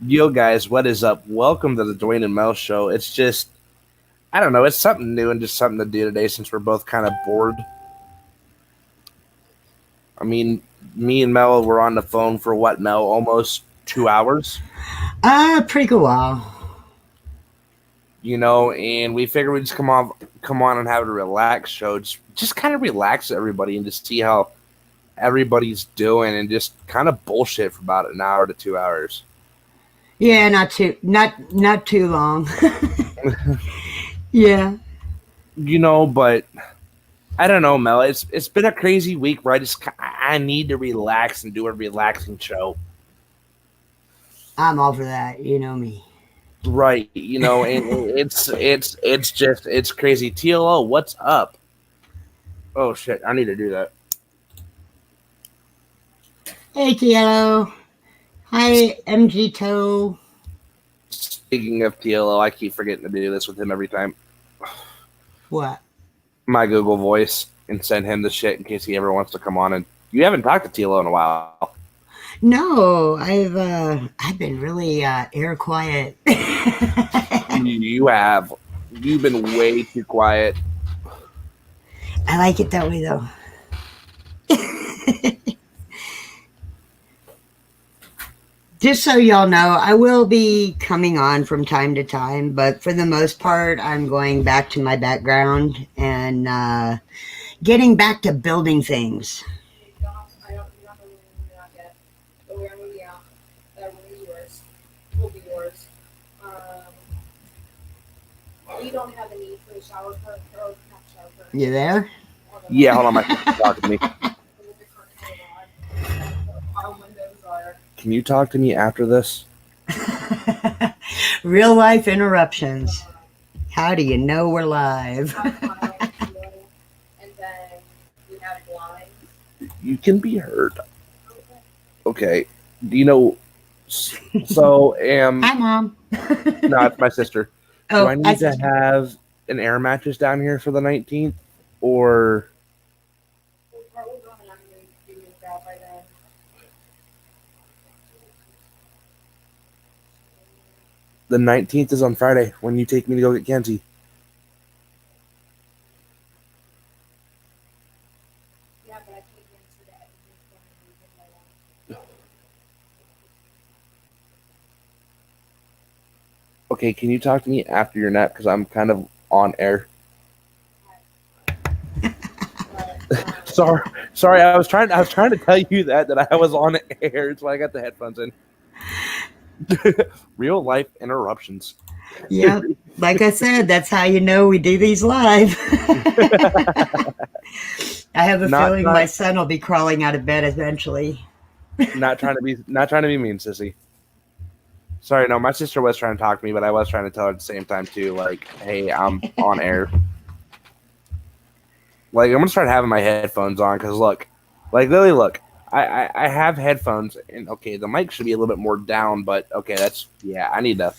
Yo, guys, what is up? Welcome to the Dwayne and Mel show. It's just, I don't know, it's something new and just something to do today since we're both kind of bored. I mean, me and Mel were on the phone for what, Mel? Almost 2 hours, Pretty good while. and we figured we'd just come on and have a relaxed show. Just kind of relax everybody and just see how everybody's doing and just kind of bullshit for about an hour to 2 hours. Yeah, not too long. Yeah. But I don't know, Mel. It's been a crazy week where I need to relax and do a relaxing show. I'm all for that. You know me. Right, and it's crazy. TLO, what's up? Oh shit, I need to do that. Hey, Tielo. Hi, MG Toe. Speaking of TLO, I keep forgetting to do this with him every time. What? My Google Voice and send him the shit in case he ever wants to come on. And you haven't talked to TLO in a while. No, I've been really air quiet. You have. You've been way too quiet. I like it that way though. Just so y'all know, I will be coming on from time to time, but for the most part, I'm going back to my background and getting back to building things. You there? Yeah, hold on, my sister's talking to me. Can you talk to me after this? Real life interruptions. How do you know we're live? You can be heard. Okay. Do you know? So, Hi, Mom. no, it's my sister. Do I Oh, need to have an air mattress down here for the 19th, or the 19th is on Friday when you take me to go get Kenzie? Okay, can you talk to me after your nap because I'm kind of on air? sorry, sorry. I was trying to tell you that I was on air, so I got the headphones in. Real life interruptions. yep. Like I said, that's how you know we do these live. I have a Not feeling my not son will be crawling out of bed eventually. not trying to be mean, sissy. Sorry, no, my sister was trying to talk to me, but I was trying to tell her at the same time too, like, hey, I'm on air. Like, I'm gonna start having my headphones on because literally, look, I have headphones, and okay, the mic should be a little bit more down, but okay, I need to.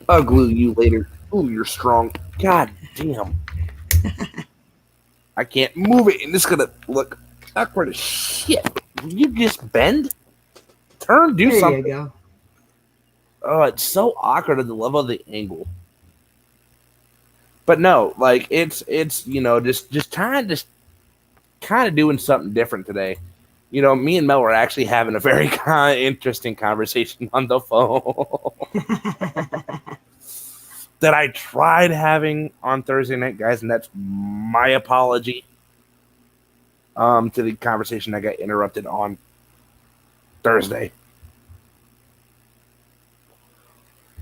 I'll glue you later. Ooh, you're strong. God damn, I can't move it, and it's gonna look awkward as shit. Will you just bend, do There you something? go. Oh, it's so awkward at the level of the angle. But no, like it's just kind of doing something different today. Me and Mel were actually having a very kind of interesting conversation on the phone that I tried having on Thursday night, guys, and that's my apology to the conversation that got interrupted on Thursday.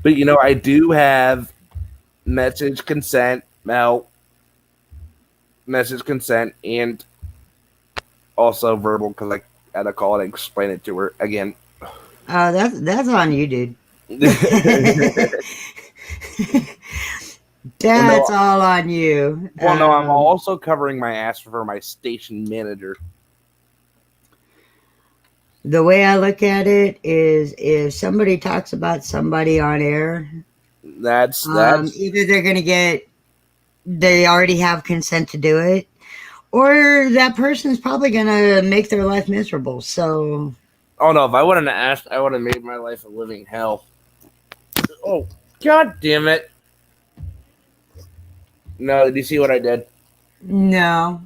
But I do have message consent, Mel, message consent, and also verbal because I had to call and explain it to her again. Oh, that's on you, dude. Well, That's no, all on you. I'm also covering my ass for my station manager. The way I look at it is, if somebody talks about somebody on air, That's either they already have consent to do it, or that person is probably going to make their life miserable. So Oh no! If I wouldn't have asked, I would have made my life a living hell. Oh, god damn it! No, did you see what I did? No.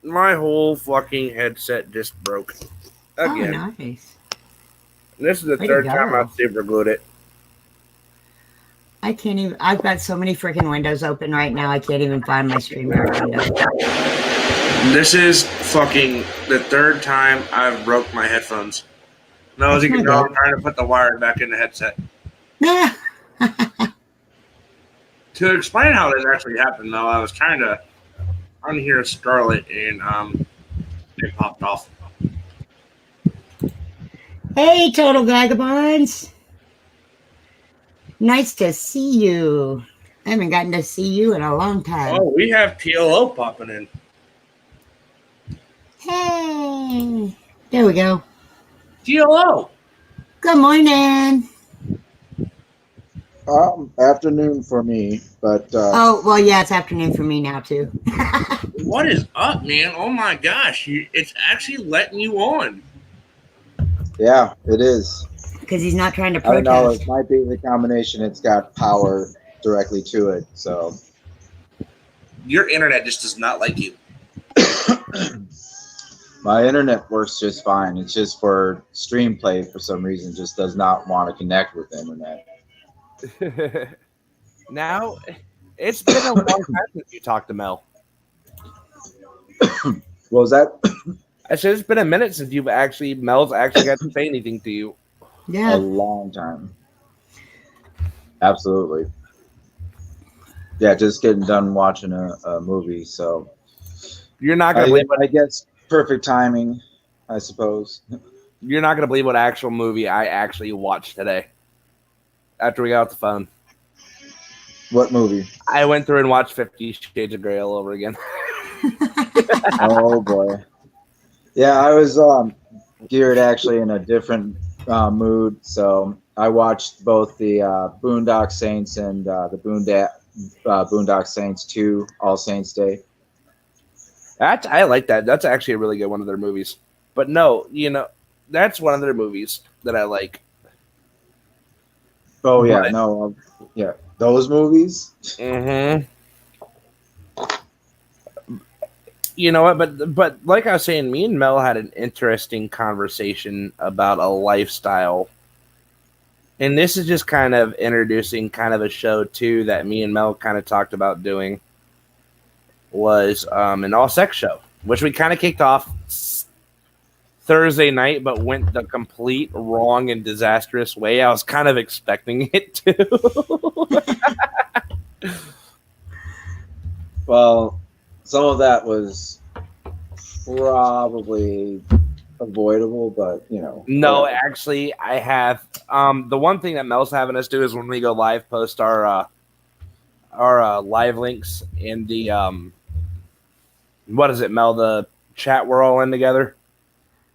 My whole fucking headset just broke Oh, again. nice. This is the Way to third time go. I've super glued it. I can't even. I've got so many freaking windows open right now. I can't even find my StreamYard window. This is fucking the third time I've broke my headphones. No, as That's you can not tell, good. I'm trying to put the wire back in the headset. To explain how this actually happened, though, I was trying to unhear Scarlet and it popped off. Hey, total vagabonds. Nice to see you. I haven't gotten to see you in a long time. Oh, we have TLO popping in. Hey. There we go. TLO. Good morning. Afternoon for me, but Oh, well, yeah, it's afternoon for me now, too. What is up, man? Oh my gosh, it's actually letting you on. yeah, it is. Because he's not trying to I don't know. protest. It might be the combination. It's got power directly to it, so Your internet just does not like you. my internet works just fine. It's just for stream play for some reason just does not want to connect with the internet. Now, it's been a long time since you talked to Mel. What was that? I said it's been a minute since Mel's actually got to say anything to you. A Yeah. long time. Absolutely. Yeah, just getting done watching a movie, so You're not gonna believe I guess perfect timing, I suppose. you're not gonna believe what actual movie I actually watched today. After we got off the phone, What movie? I went through and watched 50 Shades of Grey all over again. Oh boy. Yeah, I was geared actually in a different mood, so I watched both the Boondock Saints and the Boondock Saints 2 All Saints Day. I like that. That's actually a really good one of their movies. But no, that's one of their movies that I like. Oh yeah, But- no, yeah, those movies. Mm-hmm. You know what? But like I was saying, me and Mel had an interesting conversation about a lifestyle. And this is just kind of introducing kind of a show too that me and Mel kind of talked about doing was an all sex show, which we kind of kicked off Thursday night, but went the complete wrong and disastrous way. I was kind of expecting it to. Well, some of that was probably avoidable, but No, whatever. actually, I have. The one thing that Mel's having us do is when we go live, post our live links in the what is it, Mel? The chat we're all in together.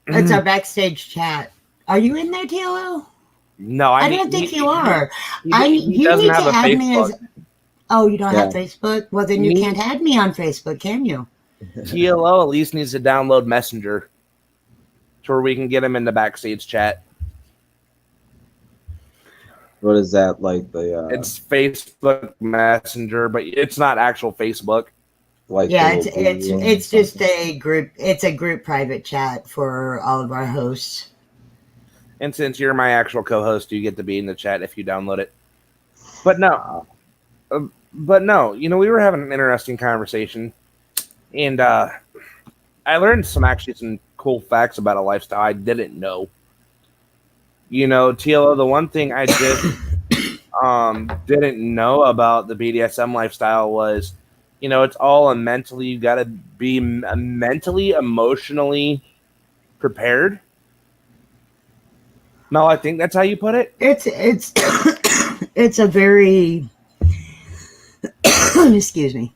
It's our backstage chat. Are you in there, TLO? No, I don't think you are. He You doesn't need have to a add me Facebook. as. Oh, you don't have Yeah. Facebook? Well, then you Me- can't add me on Facebook, can you? TLO at least needs to download Messenger to where we can get him in the backstage chat. What is that like? The It's Facebook Messenger, but it's not actual Facebook. like Yeah, the little blue room or it's just something? a group. It's a group private chat for all of our hosts. And since you're my actual co-host, you get to be in the chat if you download it. But no, we were having an interesting conversation, and I learned some cool facts about a lifestyle I didn't know. TLO, the one thing I just didn't know about the BDSM lifestyle was, it's all a mentally. You got to be mentally, emotionally prepared. No, I think that's how you put it. It's it's a very excuse me.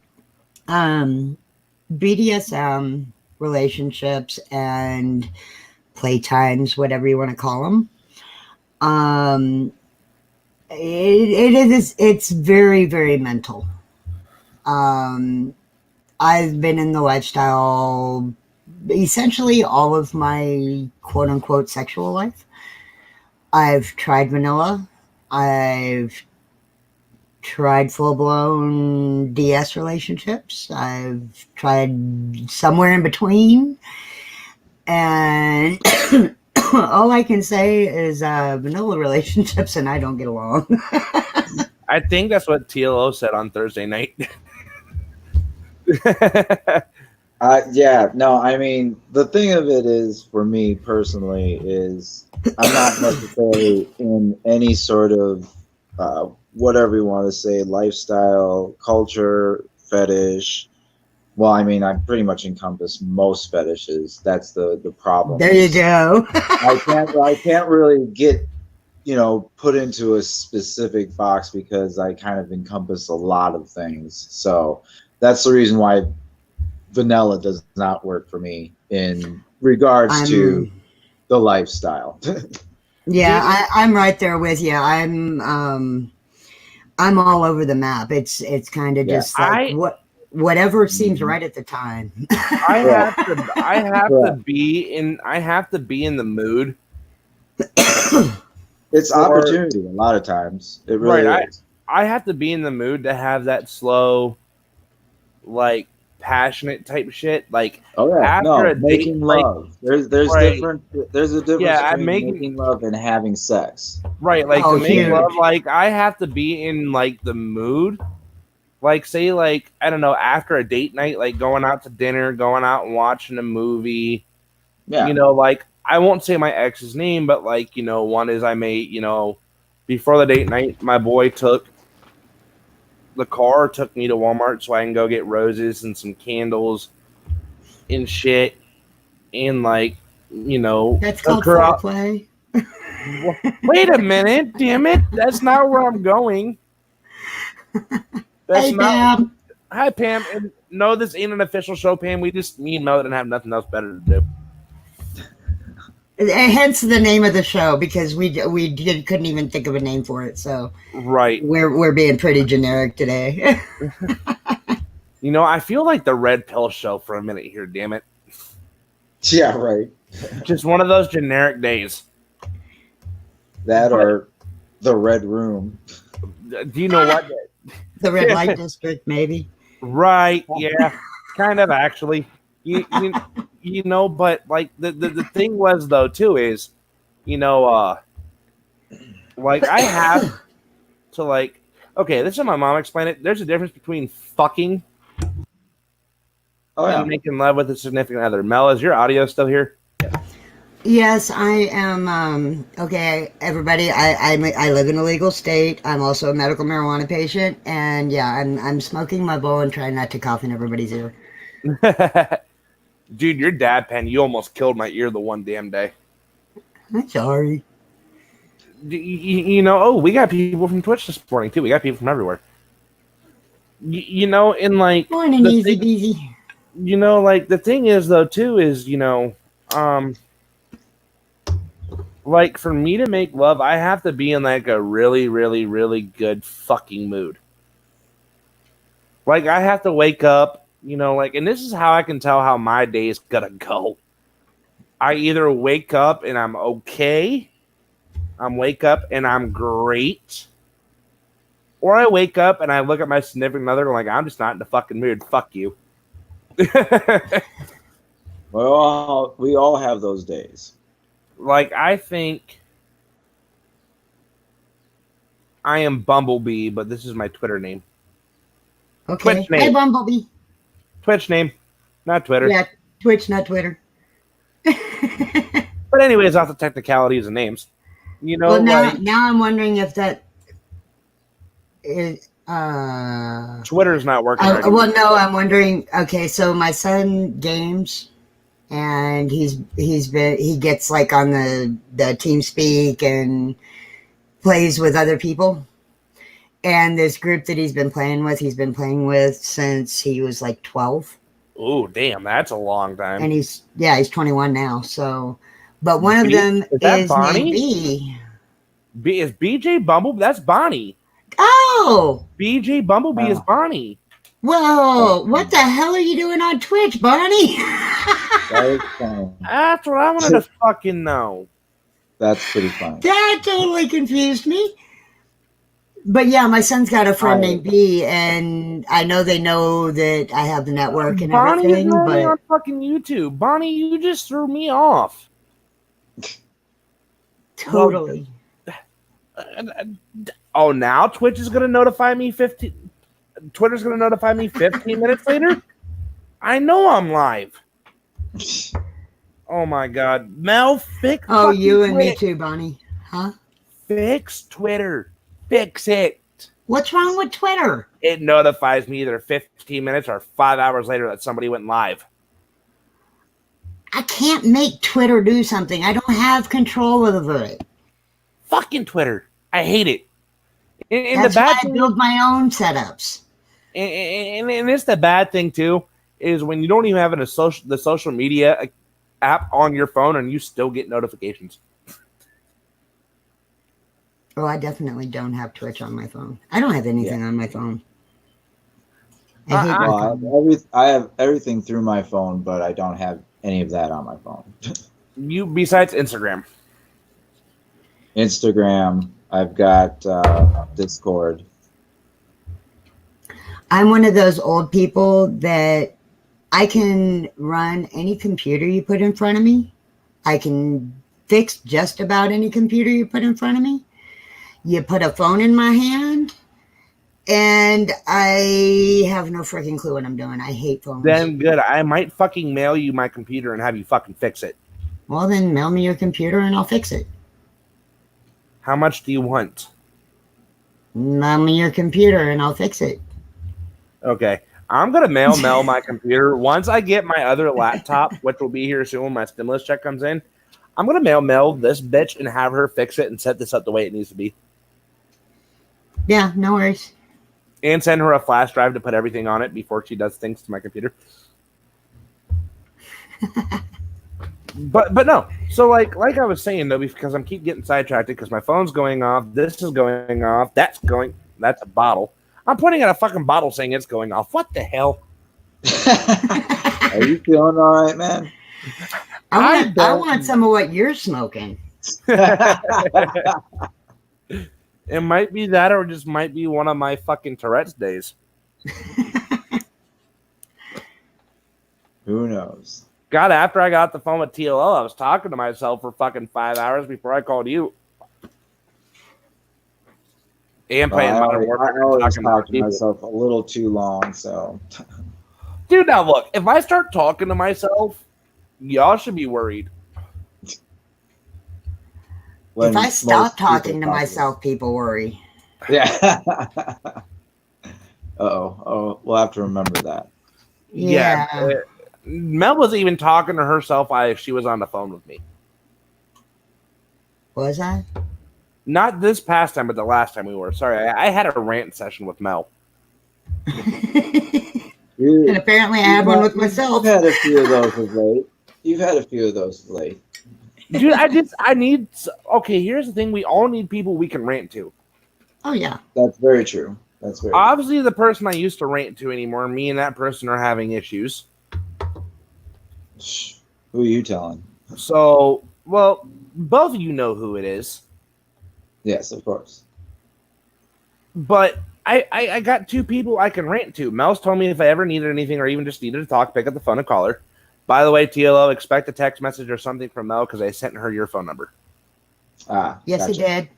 BDSM relationships and playtimes, whatever you want to call them. It's very, very mental. I've been in the lifestyle essentially all of my quote unquote sexual life. I've tried vanilla. I've tried full blown DS relationships. I've tried somewhere in between. And all I can say is vanilla relationships and I don't get along. I think that's what TLO said on Thursday night. Yeah, no, I mean, the thing of it is, for me personally, is I'm not necessarily in any sort of whatever you want to say, lifestyle, culture, fetish. Well, I mean, I pretty much encompass most fetishes. That's the problem. There you go. I can't really get, put into a specific box because I kind of encompass a lot of things. So that's the reason why vanilla does not work for me in regards to the lifestyle. Yeah, I'm right there with you. I'm all over the map. It's kind of just like whatever seems right at the time. I have to be in the mood. It's opportunity a lot of times. It really is. I have to be in the mood to have that slow, like, passionate type shit. Like, after a making date, love. There's a difference between making love and having sex. Right, like to make love, like I have to be in like the mood. Like, say, like, I don't know, after a date night, like going out to dinner, going out and watching a movie. Yeah. Like, I won't say my ex's name, but like, one is I made, before the date night, my boy took me to Walmart so I can go get roses and some candles and shit. And like, that's called foreplay. Wait a minute, damn it. That's not where I'm going. That's Pam. Hi, Pam. And no, this ain't an official show, Pam. We just me and Mel didn't have nothing else better to do. Hence the name of the show, because we couldn't even think of a name for it. So right, we're being pretty generic today. I feel like the Red Pill Show for a minute here. Damn it. Yeah, right. Just one of those generic days. That or the Red Room. Do you know what? The Red Light District, maybe. Right. Yeah. Kind of, actually. But like the thing was though too is, like I have to like. Okay, this is how my mom explained it. There's a difference between fucking and making love with a significant other. Mel, is your audio still here? Yes, I am. Okay, everybody. I live in a legal state. I'm also a medical marijuana patient, and yeah, I'm smoking my bowl and trying not to cough in everybody's ear. Dude, your dad pen, you almost killed my ear the one damn day. I'm sorry. We got people from Twitch this morning too. We got people from everywhere. And like morning, easy beasy. Like the thing is though too is like for me to make love, I have to be in like a really, really, really good fucking mood. Like I have to wake up, and this is how I can tell how my day is gonna go. I either wake up and I'm okay, wake up and I'm great, or I wake up and I look at my significant other and like, I'm just not in the fucking mood. Fuck you. Well, we all have those days. Like, I think I am Bumblebee, but this is my Twitter name. Okay. Twitch name. Hey, Bumblebee. Twitch name, not Twitter. Yeah, Twitch, not Twitter. But anyways, off the technicalities of names. Well, now I'm wondering if that is... Twitter's not working right now. Well, no, I'm wondering... Okay, so my son games... And he gets like on the TeamSpeak and plays with other people. And this group that he's been playing with since he was like 12. Oh, damn, that's a long time. And he's 21 now. So, but one of them is named B. Is BJ Bumblebee? That's Bonnie. Oh, BJ Bumblebee is Bonnie. Whoa, what the hell are you doing on Twitch, Bonnie? That is funny. That's what I wanted to fucking know. That's pretty funny. That totally confused me. But yeah, my son's got a friend named B, and I know they know that I have the network and Bonnie is everything. already on But fucking YouTube. Bonnie, you just threw me off. totally. Oh, now Twitch is gonna notify me 15. Twitter's gonna notify me 15 minutes later. I know I'm live. Oh my god, Mel, fix. Oh, you and me Twitter. too, Bonnie. Huh? Fix Twitter. Fix it. What's wrong with Twitter? It notifies me either 15 minutes or 5 hours later that somebody went live. I can't make Twitter do something. I don't have control over it. Fucking Twitter. I hate it. And That's the bad why I thing, build my own setups. and it's the bad thing too, is when you don't even have the social media app on your phone and you still get notifications. Oh, I definitely don't have Twitch on my phone. I don't have anything on my phone. I hate my phone. I have everything through my phone, but I don't have any of that on my phone. You besides Instagram. Instagram, I've got Discord. I'm one of those old people that I can run any computer you put in front of me. I can fix just about any computer you put in front of me. You put a phone in my hand, and I have no freaking clue what I'm doing. I hate phones. Then good. I might fucking mail you my computer and have you fucking fix it. Well, then mail me your computer and I'll fix it. How much do you want? Mail me your computer and I'll fix it. Okay. I'm going to mail Mel my computer. Once I get my other laptop, which will be here soon when my stimulus check comes in, I'm going to mail Mel this bitch and have her fix it and set this up the way it needs to be. Yeah, no worries. And send her a flash drive to put everything on it before she does things to my computer. But no. So like I was saying though, because I'm keep getting sidetracked because my phone's going off, this is going off, that's a bottle. I'm pointing at a fucking bottle saying it's going off. What the hell? Are you feeling all right, man? I want some of what you're smoking. It might be that, or it just might be one of my fucking Tourette's days. Who knows? God, after I got the phone with TLL, I was talking to myself for fucking 5 hours before I called you. And playing Modern Warfare. I always talk to myself a little too long, so. Dude, now look, if I start talking to myself, y'all should be worried. If I stop talking to myself, people worry. Yeah. Oh, we'll have to remember that. Yeah. Mel was even talking to herself if she was on the phone with me. Was I? Not this past time, but the last time we were. Sorry, I had a rant session with Mel. And apparently I had one with myself. You've had a few of those of late. Dude, I need. Okay, here's the thing: we all need people we can rant to. Oh yeah, that's very true. Obviously, the person I used to rant to anymore, me and that person are having issues. Who are you telling? So, well, both of you know who it is. Yes, of course. But I got two people I can rant to. Mel's told me if I ever needed anything or even just needed to talk, pick up the phone and call her. By the way, TLO, expect a text message or something from Mel because I sent her your phone number. Yes, gotcha. he did.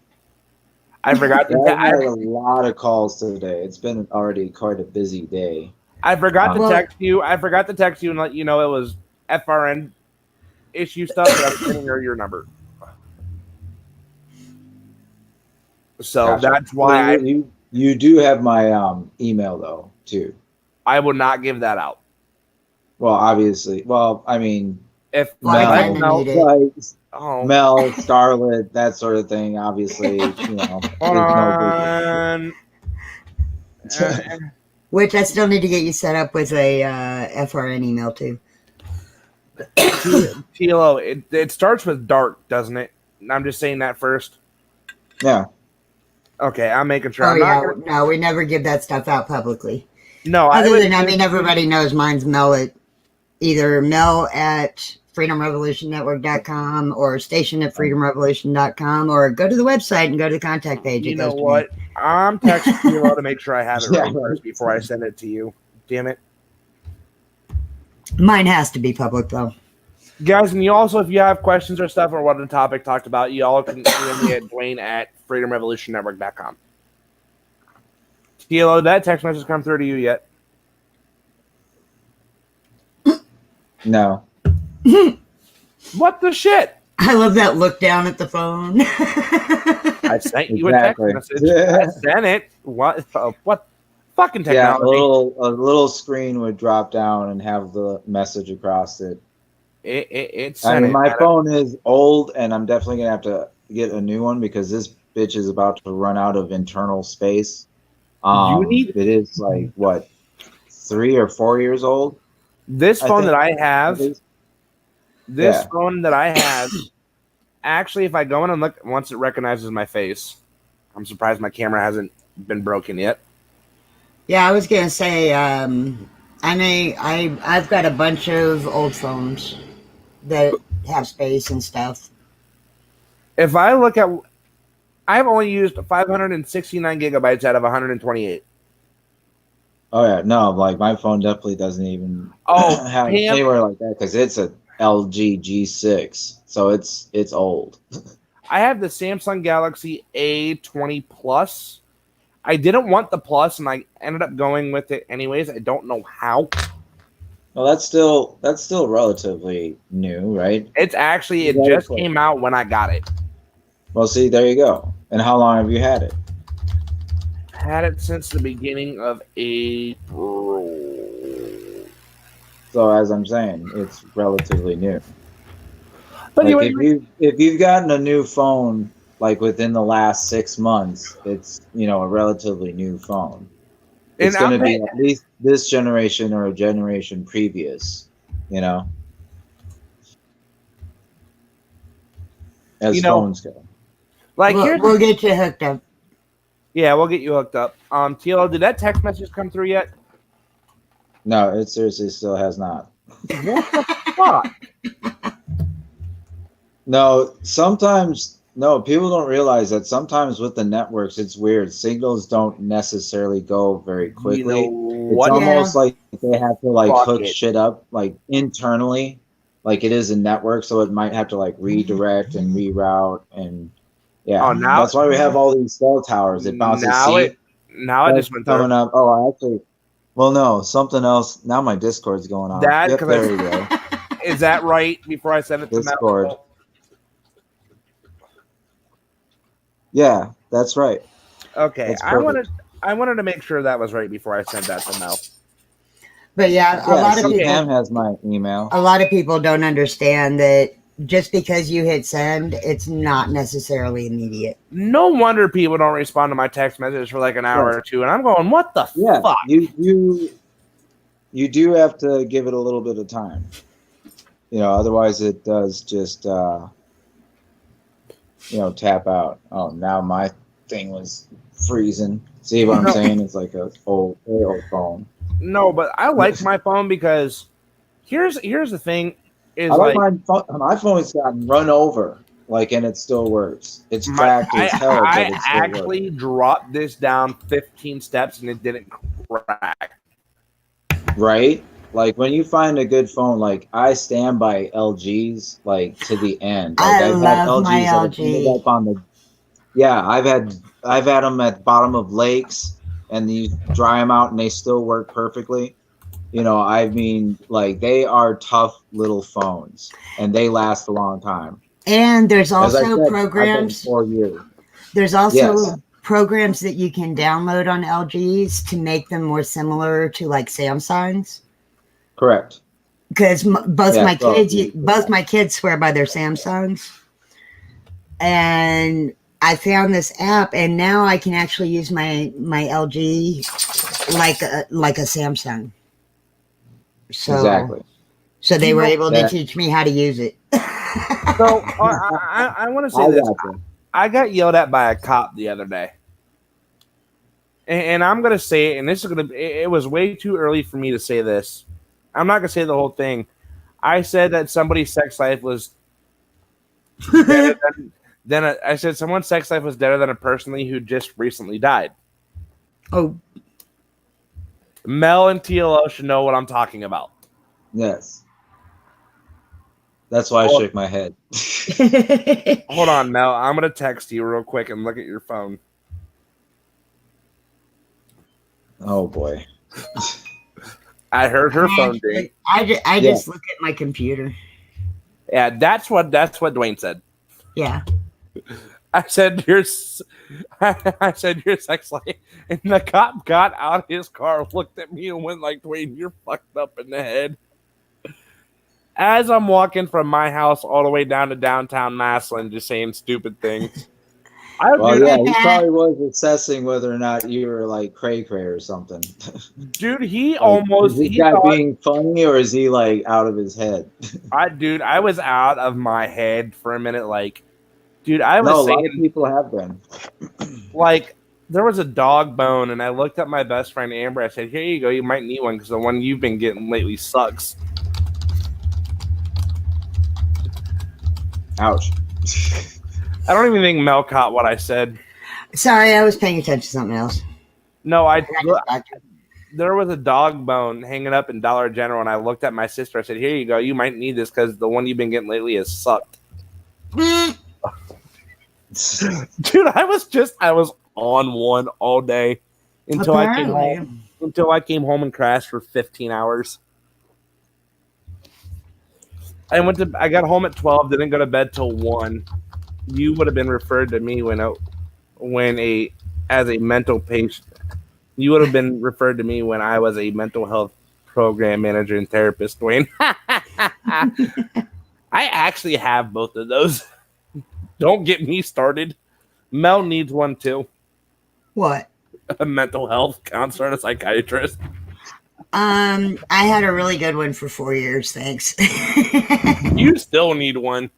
I forgot to. I had a lot of calls today. It's been already quite a busy day. I forgot to text you. I forgot to text you and let you know it was FRN issue stuff, but I'm sending her your number. So Gotcha. that's why you do have my email though too. I will not give that out. Well, obviously. Well, I mean, if Mel, Scarlett, that sort of thing. Obviously, you know. Hold on. Which I still need to get you set up with a FRN email too. TLO, it starts with dark, doesn't it? I'm just saying that first. Yeah. Okay, I'm making sure. No, we never give that stuff out publicly. No, other than everybody knows mine's Mellet. either Mel at freedomrevolutionnetwork.com or station at freedomrevolution.com, or go to the website and go to the contact page. You It know goes to what? me. I'm texting you to make sure I have it Yeah, right first before I send it to you. Damn it. Mine has to be public, though. Guys, and you also, if you have questions or stuff or what the topic talked about, you all can email me at Dwayne at freedomrevolutionnetwork.com. Tilo, did that text message come through to you yet? No. What the shit? I love that look down at the phone. I sent you a text Exactly. message. Yeah. I sent it. What? What? Fucking Yeah, technology. a little screen would drop down and have the message across it. It's. I mean, my phone is old, and I'm definitely gonna have to get a new one because this bitch is about to run out of internal space. You need It is like what, 3 or 4 years old? this phone that I have. This Yeah. phone that I have. Actually, if I go in and look, once it recognizes my face, I'm surprised my camera hasn't been broken yet. Yeah, I was gonna say, I've got a bunch of old phones that have space and stuff. If I look at, I've only used 569 gigabytes out of 128. Oh yeah, no, like my phone definitely doesn't even Oh, have Pam, anywhere like that because it's a LG G6, so it's old. I have the Samsung Galaxy A20 Plus. I didn't want the Plus, and I ended up going with it anyways. I don't know how. Well, that's still relatively new, right? It's actually, it Very just close. came out when I got it. Well, see, there you go. And how long have you had it? Had it since the beginning of April. So as I'm saying, it's relatively new. But Like anyway, if you've gotten a new phone like within the last 6 months, it's a relatively new phone. It's and going to I'm be at least this generation or a generation previous, as phones go. like We'll get you hooked up. Yeah, we'll get you hooked up. Tilo, did that text message come through yet? No, it seriously still has not. What the fuck? No, people don't realize that sometimes with the networks, it's weird. Signals don't necessarily go very quickly. It's almost like they have to hook shit up internally, like it is a network. So it might have to redirect and reroute and that's why we have all these cell towers. It bounces. Now it just went coming up. Oh, well, no, something else. Now my Discord's going on. Yep, there we go. Is that right? Before I send it to Discord. Mel? Yeah, that's right. Okay, I wanted to make sure that was right before I sent that to Mel. But yeah, a lot of people. Pam has my email. A lot of people don't understand that just because you hit send, it's not necessarily immediate. No wonder people don't respond to my text message for like an hour or two, and I'm going, "What the fuck?" You do have to give it a little bit of time. Otherwise it does just tap out. Oh, now my thing was freezing. See what I'm saying? It's like a very old phone. No, but I like my phone because here's the thing: is I like my phone's gotten run over, and it still works. It's cracked as hell, but it still actually dropped this down 15 steps and it didn't crack. Right? Like when you find a good phone, I stand by LGs to the end. I love my LG. I've had them at the bottom of lakes, and you dry them out, and they still work perfectly. I mean, they are tough little phones, and they last a long time. And there's also programs. 4 years. There's also programs that you can download on LGs to make them more similar to Samsungs. Correct. Because both my kids swear by their Samsungs, and I found this app, and now I can actually use my LG like a Samsung. So, exactly. So they were able to teach me how to use it. So I want to say this. I got yelled at by a cop the other day. And I'm going to say it, and this is going to, it was way too early for me to say this. I'm not gonna say the whole thing. I said that somebody's sex life was deader I said someone's sex life was deader than a person who just recently died. Oh, Mel and TLO should know what I'm talking about. Yes. That's why I Hold, shook my head. hold on, Mel. I'm gonna text you real quick and look at your phone. Oh boy. I heard her phone ding. I just look at my computer. Yeah, that's what Dwayne said. Yeah. I said I said your sex life, and the cop got out of his car, looked at me, and went like, "Dwayne, you're fucked up in the head." As I'm walking from my house all the way down to downtown Massillon, just saying stupid things. Well, yeah, he probably was assessing whether or not you were like cray cray or something. Dude, he like, almost is this he guy thought, being funny or is he like out of his head? I was out of my head for a minute. Like, dude, I was No, a saying, lot of people have been. like, there was a dog bone, and I looked at my best friend Amber. I said, "Here you go. You might need one because the one you've been getting lately sucks." Ouch. I don't even think Mel caught what I said. Sorry, I was paying attention to something else. No, I got distracted. there was a dog bone hanging up in Dollar General, and I looked at my sister. I said, "Here you go. You might need this because the one you've been getting lately has sucked." Dude, I was on one all day until I came home and crashed for 15 hours. I got home at 12, didn't go to bed till 1. You would have been referred to me as a mental patient. You would have been referred to me when I was a mental health program manager and therapist, Dwayne. I actually have both of those. Don't get me started. Mel needs one too. What? A mental health counselor and a psychiatrist. I had a really good one for 4 years, thanks. You still need one.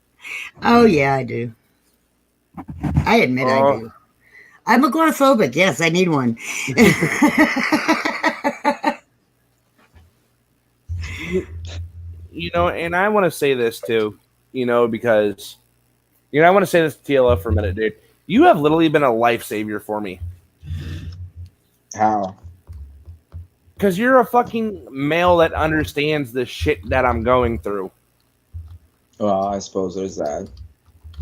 Oh yeah, I do. I admit I do. I'm agoraphobic. Yes, I need one. And I want to say this too, because I want to say this to TLO for a minute, dude. You have literally been a life savior for me. How? Because you're a fucking male that understands the shit that I'm going through. Well, I suppose there's that.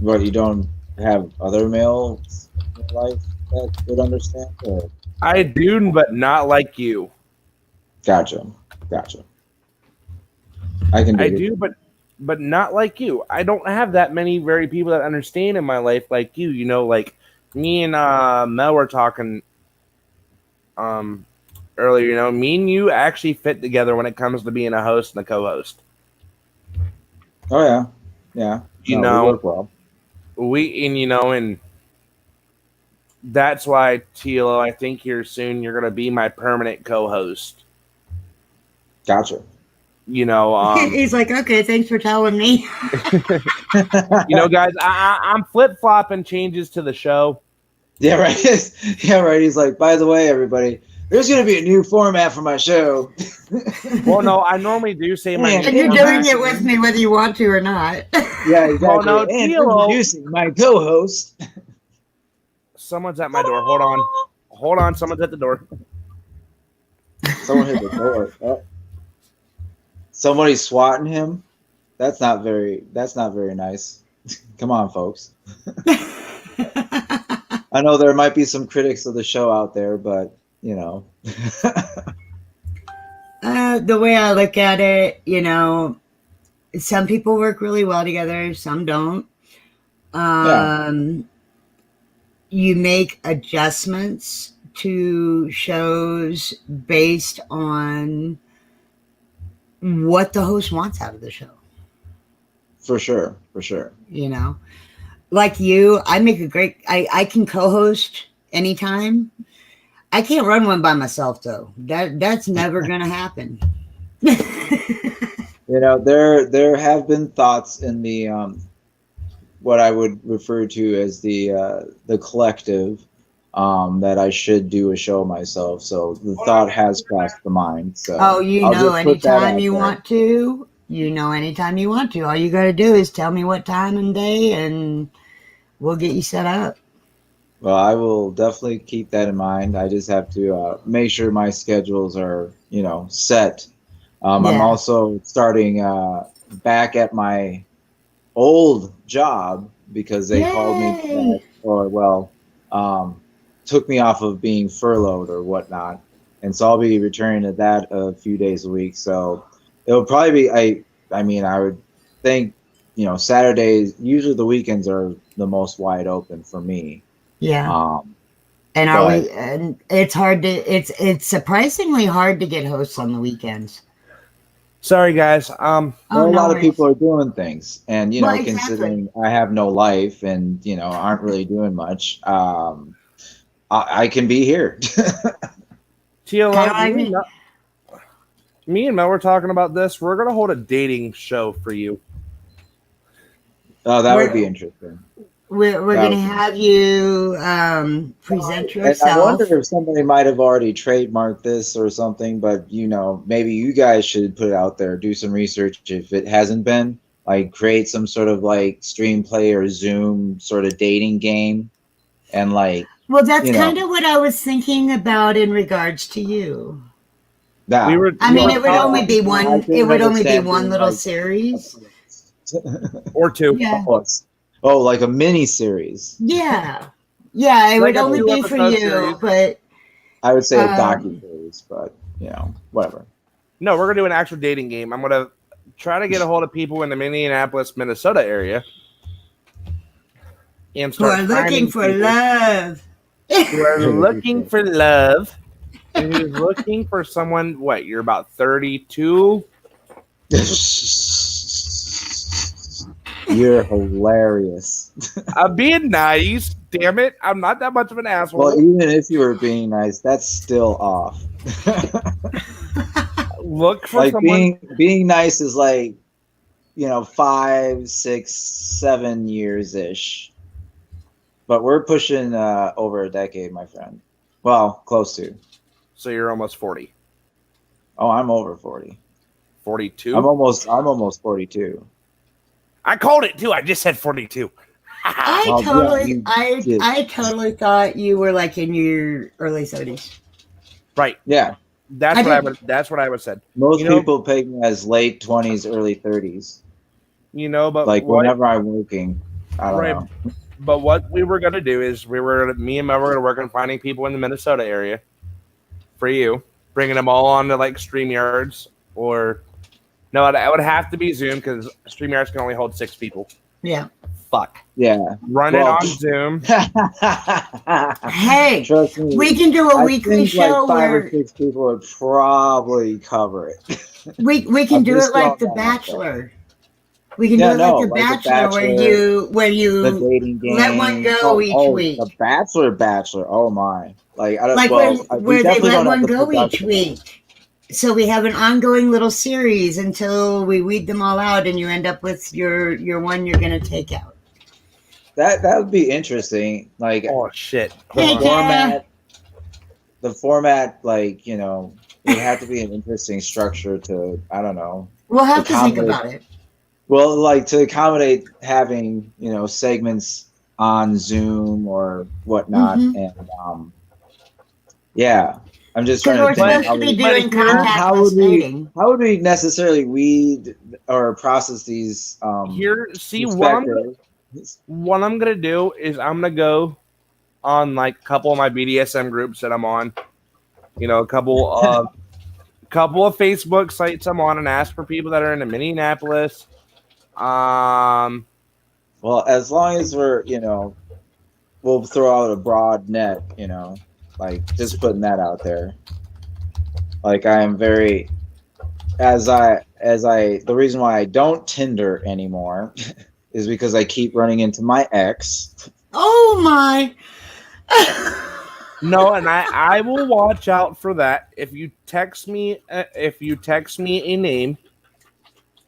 But you don't have other males in your life that would understand? Or? I do, but not like you. Gotcha. I do, but not like you. I don't have that many very people that understand in my life like you. Like me and Mel were talking earlier. Me and you actually fit together when it comes to being a host and a co-host. Oh yeah. We work well. And that's why TLO, I think here soon you're gonna be my permanent co-host. Gotcha. He's like, okay, thanks for telling me. Guys, I'm flip-flopping changes to the show. Yeah, right. Yeah, right. He's like, by the way, everybody, there's going to be a new format for my show. Well, no, I normally do say my name. And you're doing it with me whether you want to or not. Yeah, exactly. Well, no, and introducing my co-host. Someone's at my door. Hold on. Someone's at the door. Someone hit the door. Oh. Somebody's swatting him. That's not very nice. Come on, folks. I know there might be some critics of the show out there, but the way I look at it, some people work really well together, some don't. You make adjustments to shows based on what the host wants out of the show. For sure. Like you, I can co-host anytime. I can't run one by myself though. That's never gonna happen. There have been thoughts in the what I would refer to as the collective that I should do a show myself. So the thought has crossed the mind. So Oh, I'll just put that anytime out you there. want to. Anytime you want to. All you got to do is tell me what time and day, and we'll get you set up. Well, I will definitely keep that in mind. I just have to make sure my schedules are, set. I'm Yeah. also starting back at my old job because they called me back, Yay! or well, um, took me off of being furloughed or whatnot, and so I'll be returning to that a few days a week. So it'll probably be I mean, I would think, Saturdays. Usually the weekends are the most wide open for me. Yeah. Um, And are but we? And it's hard to. It's surprisingly hard to get hosts on the weekends. Sorry, guys. Oh, well, a no lot of worries. people are doing things, and Well, exactly. considering I have no life and aren't really doing much, I can be here. And TLO, I mean, me and Mel were talking about this. We're gonna hold a dating show for you. Oh, that would be we're interesting. we're That gonna would be have interesting. you present And I wonder yourself. if somebody might have already trademarked this or something, but maybe you guys should put it out there, do some research if it hasn't been, like create some sort of like stream play or Zoom sort of dating game and like, Well, that's you know, kind of what I was thinking about in regards to you. We that. were I we mean, were it would Yeah, only talking be I one. It couldn't would only be understand one doing little like a series. or two, Yeah. oh, like a mini series. Yeah. Yeah. It like would a only two be for episode you, series. but I would say a docu um, series, but whatever. No, we're gonna do an actual dating game. I'm gonna try to get a hold of people in the Minneapolis, Minnesota area and who are start looking finding for people love. who are looking for love and who's looking for someone. What, you're about 32? You're hilarious. I'm being nice. Damn it. I'm not that much of an Well, asshole. even if you were being nice, that's still off. Look for Like someone. being nice is like 5, 6, 7 years ish, but we're pushing over a decade, my friend. Well, close to. So you're almost 40. Oh, I'm over 40. 42? I'm almost 42. I called it too. I just said 42. Well, yeah, you did. I totally thought you were like in your early 30s. Right. Yeah, That's I what I did. would. That's what I would said. most You know. people peg me as late 20s, early 30s. But Like what? whenever I'm working, I don't Right. know. But what we were gonna do is me and Mel were gonna work on finding people in the Minnesota area for you, bringing them all onto like StreamYards or no, it would have to be Zoom because StreamYards can only hold 6 people. Yeah. Fuck. Yeah. Run it Well, on Zoom. Hey, trust me, we can do a I weekly think like show 5 or where 6 people would probably cover it. we can I'm do it just like throwing The that out there. Bachelor. We can do Yeah, it like no, The like The Bachelor Bachelor, where the you dating let one game. go Oh, each oh, The week. Bachelor. Oh my. Like I don't. Like where Well, we where they definitely let don't have one the go each production. week. So we have an ongoing little series until we weed them all out and you end up with your one you're gonna take out. That would be interesting. Like Oh shit! the Hold Hey on. Tara. format, like it would have to be an interesting structure to, I don't know, We'll have to think accommodate. about it. Well, like to accommodate having segments on Zoom or whatnot, Mm-hmm. and yeah, I'm just Because trying to we're think But supposed how to be we but doing here how contactless would we dating. necessarily weed or process these see perspectives. what I'm gonna do is I'm gonna go on like a couple of my BDSM groups that I'm on. A couple of Facebook sites I'm on and ask for people that are in Minneapolis. Um, Well, as long as we'll throw out a broad net, like just putting that out there. Like I am very, the reason why I don't Tinder anymore is because I keep running into my ex. Oh my. no, and I will watch out for that. If you text me a name,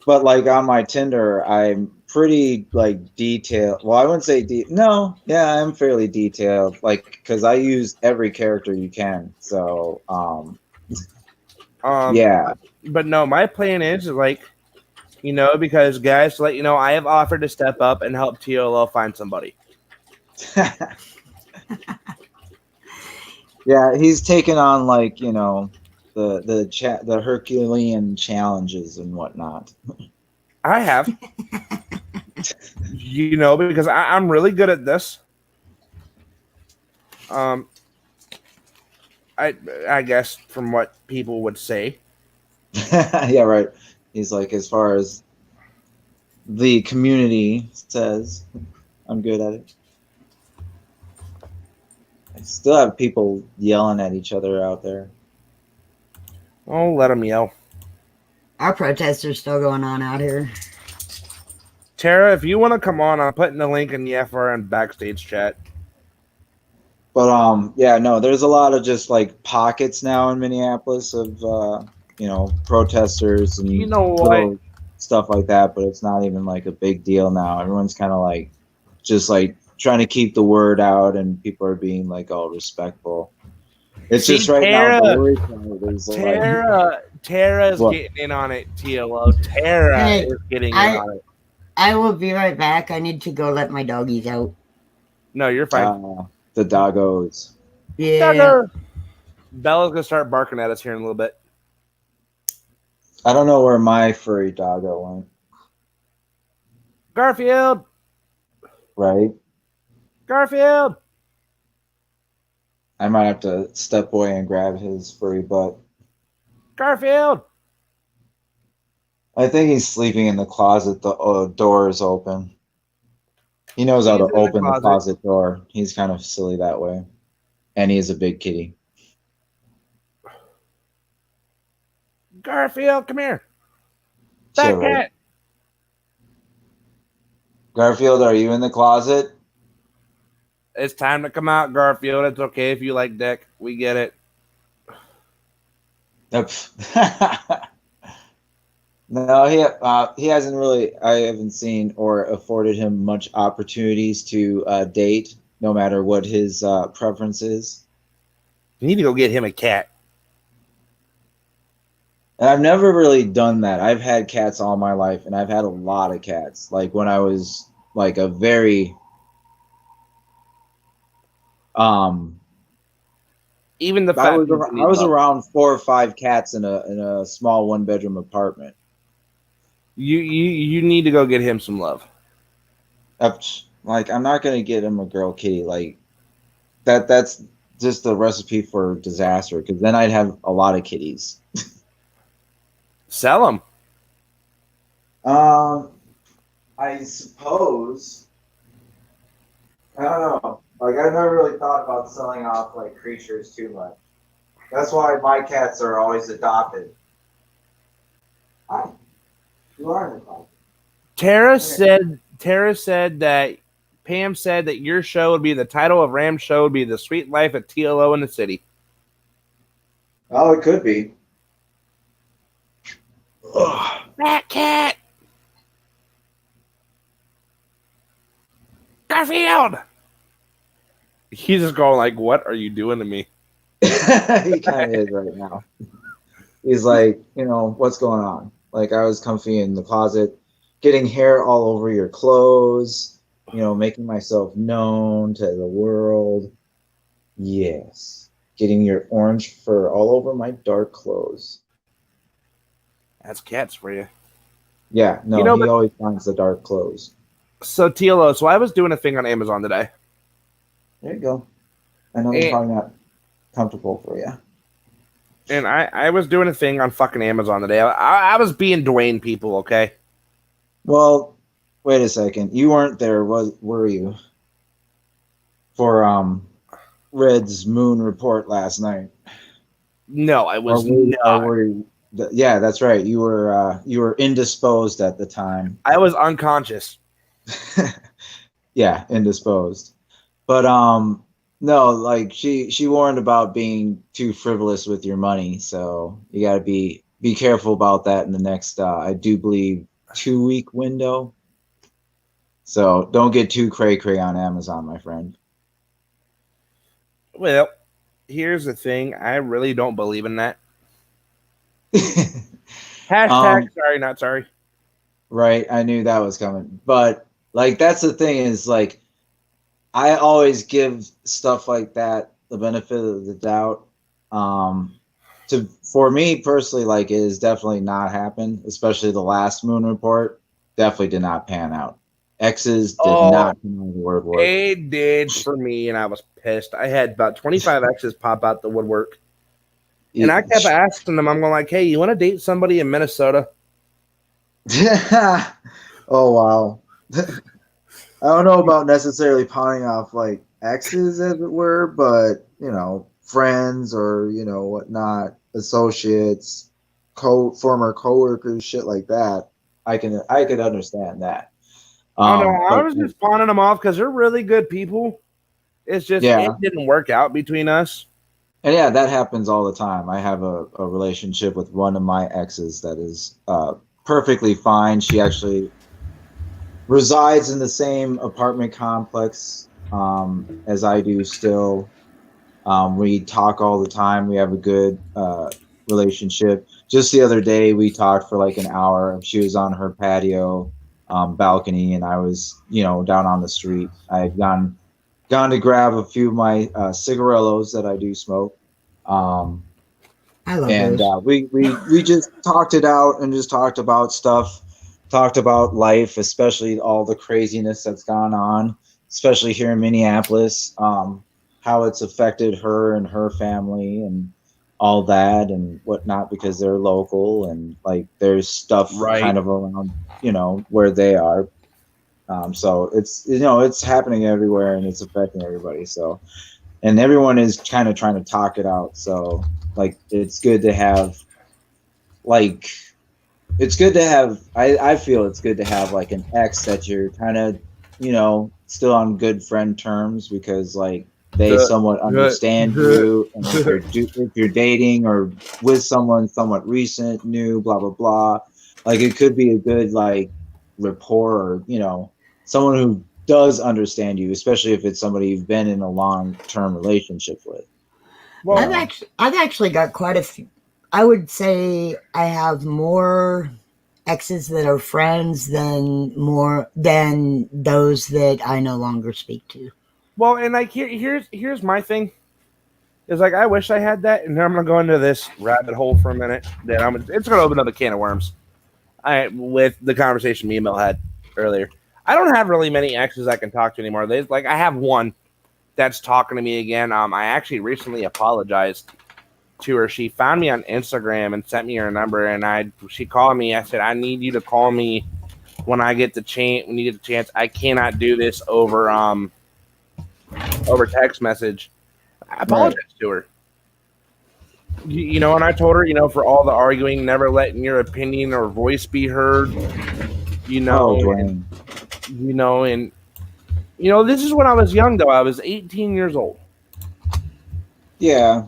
but like on my Tinder, I'm pretty like detailed. Well, I wouldn't say no, yeah, I'm fairly detailed, like because I use every character you can. So, Um, yeah. but no, my plan is like, because guys, to let you know, I have offered to step up and help TLO find somebody. Yeah, he's taken on like the Herculean challenges and whatnot. I have, because I'm really good at this. Um, I I guess from what people would say. Yeah, right. He's like, as far as the community says, I'm good at it. I still have people yelling at each other out there. Oh, let them yell. Our protests are still going on out here. Tara, if you want to come on, I'm putting the link in the FRN backstage chat. But yeah, no, there's a lot of just like pockets now in Minneapolis of protesters You and know what? little stuff like that, but it's not even like a big deal now. Everyone's kind of like just like trying to keep the word out, and people are being like all respectful. It's See, just right now the worry part is like Tara's what? getting in on it. TLO, Tara Hey, is getting in I on it. I will be right back. I need to go let my doggies out. No, you're fine. The doggos. Yeah. Duggar. Bella's gonna start barking at us here in a little bit. I don't know where my furry doggo went. Garfield, Right? Garfield. I might have to step away and grab his furry butt. Garfield. I think he's sleeping in the closet. The door is open. He knows how He's to in the open the closet. closet door. He's kind of silly that way. And he is a big kitty. Garfield, come here. Chill, Fat right? cat. Garfield, are you in the closet? It's time to come out, Garfield. It's okay if you like dick. We get it. Yep. No, he hasn't really. I haven't seen or afforded him much opportunities to date, no matter what his preference is. You need to go get him a cat. And I've never really done that. I've had cats all my life, and I've had a lot of cats. Like when I was like a very um Even the I fat was people I need was love. around 4 or 5 cats in a small 1 bedroom apartment. You need to go get him some love. Like I'm not gonna get him a girl kitty. Like that's just a recipe for disaster. Because then I'd have a lot of kitties. Sell him. I suppose. I don't know. Like I've never really thought about selling off like creatures too much. That's why my cats are always adopted. Hi, you are an adopted. Tara said that Pam said that your show would be the title of Ram's show would be The Sweet Life at TLO in the City. Oh, it could be. Ugh. Fat cat. Garfield. He's just going like, "What are you doing to me?" He kind of is right now. He's like, what's going on? Like I was comfy in the closet, getting hair all over your clothes, making myself known to the world. Yes. Getting your orange fur all over my dark clothes. That's cats for you. Yeah, no, he always finds the dark clothes. So TLO. So I was doing a thing on Amazon today. There you go. I know it's probably not comfortable for you. And I was doing a thing on fucking Amazon today. I was being Dwayne people, okay? Well, wait a second. You weren't there, were you? For Red's moon report last night. No, I was not. Yeah, that's right. You were indisposed at the time. I was unconscious. Yeah, indisposed. But no, like she warned about being too frivolous with your money, so you got to be careful about that in the next I do believe 2-week window. So don't get too cray on Amazon, my friend. Well, here's the thing. I really don't believe in that. Hashtag sorry, not sorry. Right. I knew that was coming. But like that's the thing is like I always give stuff like that the benefit of the doubt. To for me personally, like it has definitely not happened, especially the last moon report. Definitely did not pan out. X's did not come out of the woodwork. It did for me, and I was pissed. I had about 25 X's pop out the woodwork. And I kept asking them, I'm going like, hey, you want to date somebody in Minnesota? Oh, wow. I don't know about necessarily pawning off like exes, as it were, but, you know, friends or, you know, whatnot, associates, former coworkers, shit like that. I could understand that. Oh, no, I was just pawning them off because they're really good people. It's just, it didn't work out between us. And yeah, that happens all the time. I have a relationship with one of my exes that is perfectly fine. She actually resides in the same apartment complex as I do still. We talk all the time. We have a good relationship. Just the other day, we talked for like an hour. She was on her patio balcony, and I was, you know, down on the street. I had gone to grab a few of my cigarillos that I do smoke. I love And those. we just talked it out and just talked about stuff, talked about life, especially all the craziness that's gone on, especially here in Minneapolis, how it's affected her and her family and all that and whatnot because they're local and like there's stuff kind of around, you know, where they are. So it's, you know, it's happening everywhere and it's affecting everybody. So, and everyone is kind of trying to talk it out. So like, it's good to have like, it's good to have, I feel it's good to have like an ex that you're kind of, you know, still on good friend terms because like they somewhat understand you. And if you're dating or with someone somewhat recent, new, blah, blah, blah, like it could be a good like rapport or, you know, someone who does understand you, especially if it's somebody you've been in a long-term relationship with. Well, I've actually got quite a few. I would say I have more exes that are friends than those that I no longer speak to. Well, and like here's my thing. Is like I wish I had that, and I'm gonna go into this rabbit hole for a minute. Then it's gonna open up a can of worms. With the conversation me and Mel had earlier. I don't have really many exes I can talk to anymore. I have one that's talking to me again. I actually recently apologized to her. She found me on Instagram and sent me her number, and she called me. I said, I need you to call me when I get the chance. When you get the chance, I cannot do this over text message. I apologized to her. You know, and I told her, you know, for all the arguing, never letting your opinion or voice be heard. You know, and this is when I was young, though. I was 18 years old. Yeah.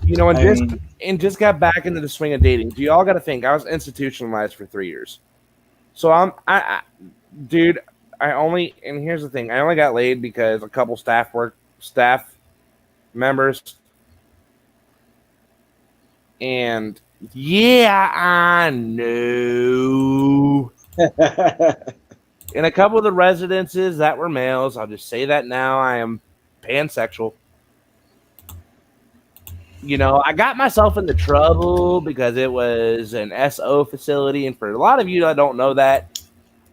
You know, and just got back into the swing of dating. Do y'all got to think I was institutionalized for 3 years. So dude, and here's the thing, I only got laid because a couple staff members, and yeah, I know. In a couple of the residences that were males, I'll just say that now, I am pansexual. You know, I got myself into trouble because it was an SO facility, and for a lot of you that don't know that,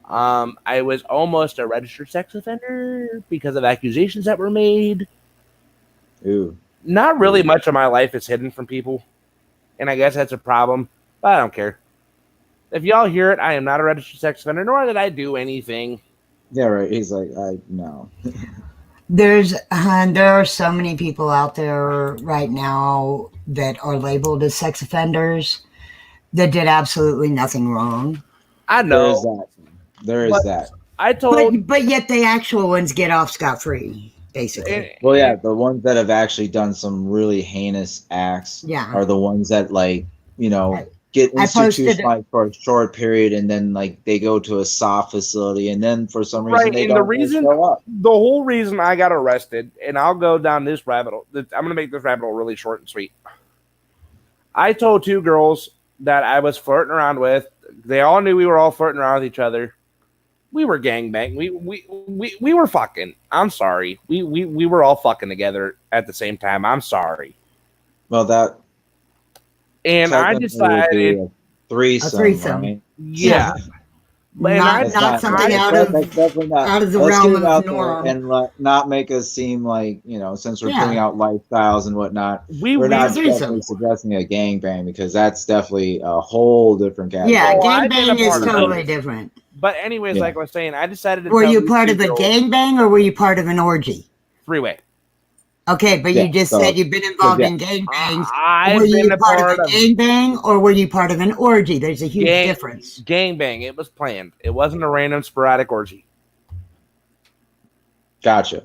I was almost a registered sex offender because of accusations that were made. Ooh. Not really much of my life is hidden from people, and I guess that's a problem, but I don't care. If y'all hear it, I am not a registered sex offender, nor did I do anything. Yeah, right. He's like, no. There are so many people out there right now that are labeled as sex offenders that did absolutely nothing wrong. I know. There is that. But yet the actual ones get off scot-free, basically. Well, yeah, the ones that have actually done some really heinous acts are the ones that, like, you know, get I posted it. institutionalized for a short period, and then like they go to a soft facility, and then for some reason Right, they and the don't reason, show up. the whole reason I got arrested, and I'll go down this rabbit hole. I'm going to make this rabbit hole really short and sweet. I told two girls that I was flirting around with. They all knew we were all flirting around with each other. We were gangbang. We were fucking. I'm sorry. We were all fucking together at the same time. I'm sorry. Well, that And I technically would be decided, a threesome, threesome. right? yeah. And I Not That's not something decided, that's definitely not. out of the Let's get realm it of out there norm. and not make us seem like, you know, since we're putting Yeah. out lifestyles and whatnot, we we're not threesome. definitely suggesting a gangbang, because that's definitely a whole different category. Yeah, Oh, I've been a gangbang is part of totally those. different. But anyways, Yeah. like I was saying, I decided to Were tell you these part two of a girls, gangbang or were you part of an orgy? three-way. Okay, but Yeah, you just so- said you've been involved yeah. in gangbangs. I've Were you been a part of part a of gangbang or were you part of an orgy? There's a huge Gang- difference. gangbang. It was planned. It wasn't a random sporadic orgy. Gotcha.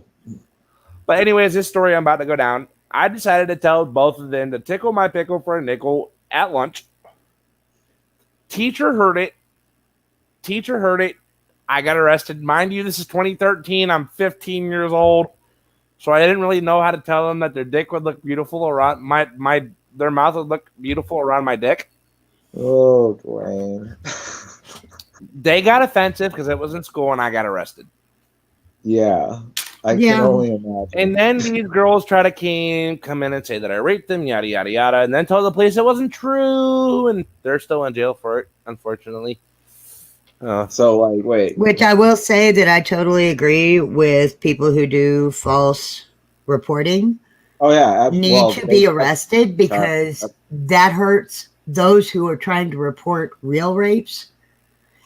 But anyways, this story I'm about to go down, I decided to tell both of them to tickle my pickle for a nickel at lunch. Teacher heard it. I got arrested. Mind you, this is 2013. I'm 15 years old. So I didn't really know how to tell them that their dick would look beautiful around their mouth would look beautiful around my dick. Oh, Dwayne. They got offensive because it was in school and I got arrested. Yeah. I Yeah. can only imagine. And then these girls try to come in and say that I raped them, yada, yada, yada, and then tell the police it wasn't true. And they're still in jail for it, unfortunately. So, like, wait. Which I will say that I totally agree with people who do false reporting. Oh, yeah. Need to be arrested because that hurts those who are trying to report real rapes.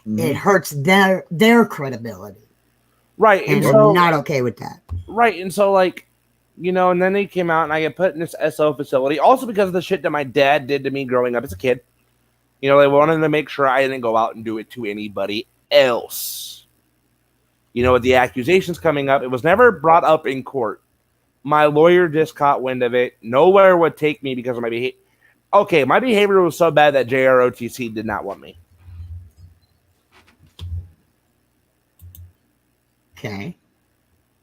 Mhm. It hurts their credibility. Right. And And I'm so, not okay with that. right. And so, like, you know, and then they came out and I get put in this SO facility, also because of the shit that my dad did to me growing up as a kid. You know, they wanted to make sure I didn't go out and do it to anybody else. You know, with the accusations coming up, it was never brought up in court. My lawyer just caught wind of it. Nowhere would take me because of my behavior. Okay, my behavior was so bad that JROTC did not want me. Okay.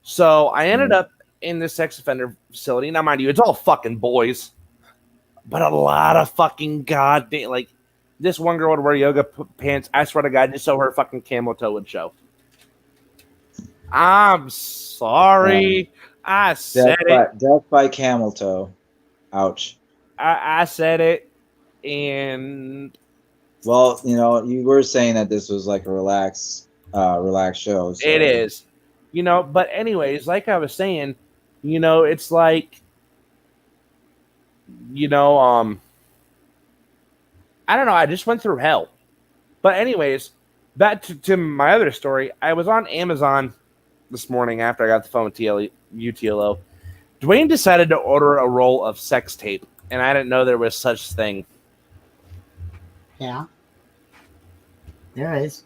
So I ended up in this sex offender facility. Now, mind you, it's all fucking boys, but a lot of fucking goddamn, like, this one girl would wear yoga pants. I swear to God, just so her fucking camel toe would show. I'm sorry. I said it. Death by camel toe. Ouch. I said it. And well, you know, you were saying that this was like a relaxed show. So. It is. You know, but anyways, like I was saying, you know, it's like, you know, I don't know. I just went through hell. But anyways, back to my other story. I was on Amazon this morning after I got the phone with UTLO. Dwayne decided to order a roll of sex tape, and I didn't know there was such thing. Yeah. There is.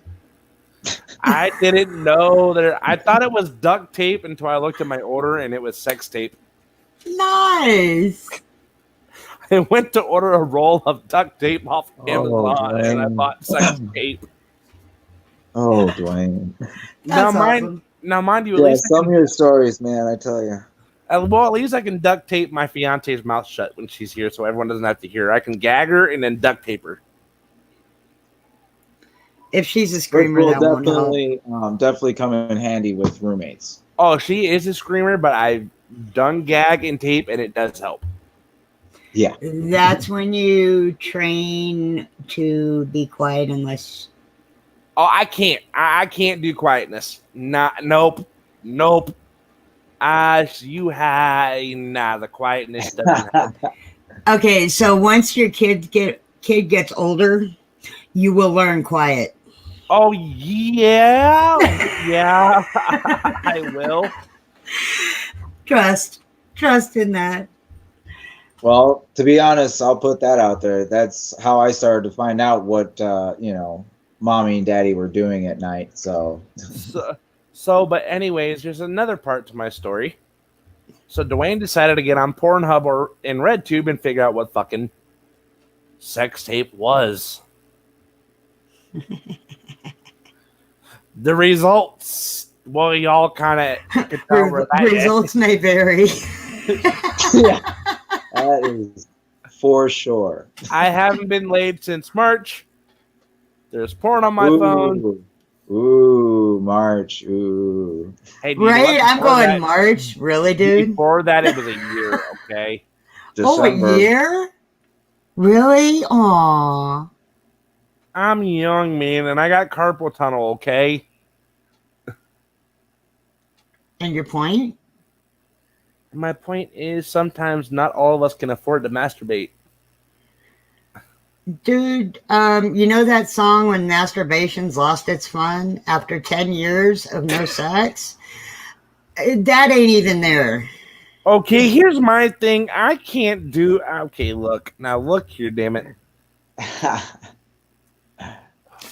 I didn't know that. I thought it was duct tape until I looked at my order, and it was sex tape. Nice. I went to order a roll of duct tape off Amazon, and I bought sex tape. Oh, Dwayne. That's awesome. Now, mind you, at Yeah, least some of your stories, man, I tell you. well, at least I can duct tape my fiance's mouth shut when she's here, so everyone doesn't have to hear her. I can gag her and then duct tape her. If she's a screamer, Which that will won't help. definitely come in handy with roommates. Oh, she is a screamer, but I've done gag and tape, and it does help. Yeah. That's when you train to be quiet unless. Oh, I can't. I can't do quietness. Nope. The quietness doesn't happen. Okay, so once your kid gets older, you will learn quiet. Oh yeah, I will. Trust in that. Well, to be honest, I'll put that out there. That's how I started to find out what mommy and daddy were doing at night. So, but anyways, there's another part to my story. So Dwayne decided to get on Pornhub or in RedTube and figure out what fucking sex tape was. The results, well, y'all kind of could tell where that Results may vary. Yeah, that is for sure. I haven't been laid since March. There's porn on my phone. Ooh, March. Ooh. Hey, do you know Right? what? I'm Before going that- March. Really, dude? Before that, it was a year, okay? December. Oh, a year? Really? Aw. I'm young, man, and I got carpal tunnel, okay? And your point? My point is sometimes not all of us can afford to masturbate. Dude, you know that song when masturbation's lost its fun after 10 years of no sex? That ain't even there. Okay, here's my thing. I can't do. Okay, look. Now, look here, damn it.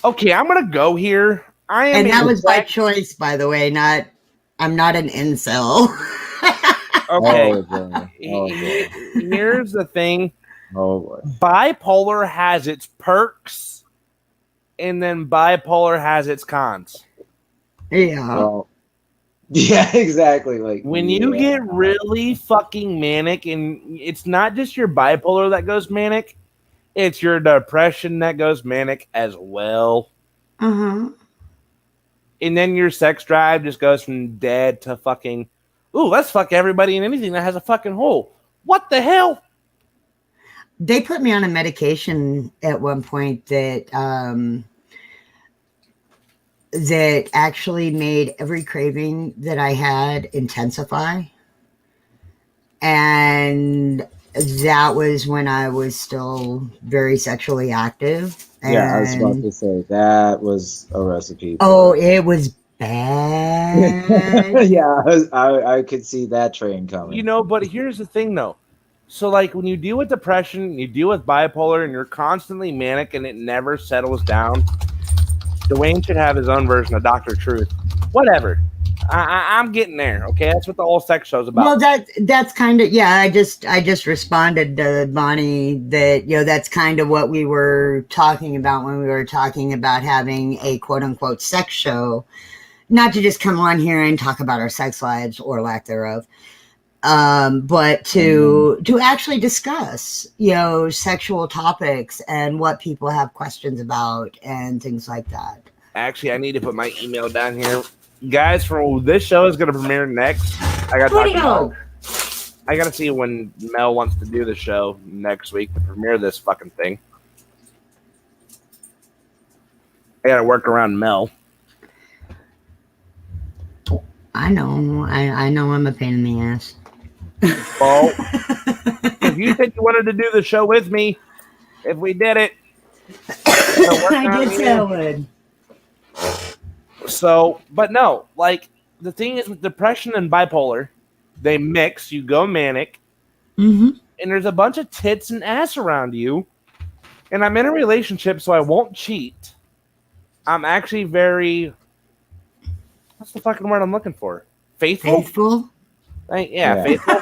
Okay, I'm going to go here. I am And that a was by sex- choice, by the way, not, I'm not an incel. Okay, Oh boy. Oh boy. here's the thing. Oh boy. Bipolar has its perks, and then bipolar has its cons. Yeah. Well, yeah, exactly. Like When you get really fucking manic, and it's not just your bipolar that goes manic, it's your depression that goes manic as well. Uh-huh. And then your sex drive just goes from dead to fucking, ooh, let's fuck everybody and anything that has a fucking hole. What the hell? They put me on a medication at one point that actually made every craving that I had intensify. And that was when I was still very sexually active. Yeah, I was about And to say that was a recipe. oh, it was bad. Yeah, I could see that train coming. You know, but here's the thing though. So, like, when you deal with depression, you deal with bipolar, and you're constantly manic and it never settles down, Dwayne should have his own version of Dr. Truth. Whatever. I'm getting there, okay? That's what the whole sex show's about. Well, that's kind of, yeah. I just responded to Bonnie that, you know, that's kind of what we were talking about when we were talking about having a quote unquote sex show, not to just come on here and talk about our sex lives or lack thereof, but to actually discuss, you know, sexual topics and what people have questions about and things like that. Actually, I need to put my email down here. Guys, for this show is going to premiere next. I got to see when Mel wants to do the show next week to premiere this fucking thing. I got to work around Mel. I know I'm a pain in the ass. Well, if you said you wanted to do the show with me, if we did it, I did say I would. So, but no, like the thing is with depression and bipolar, they mix. You go manic, Mm-hmm. and there's a bunch of tits and ass around you. And I'm in a relationship, so I won't cheat. I'm actually very. What's the fucking word I'm looking for? Faithful. Faithful. Yeah. Faithful.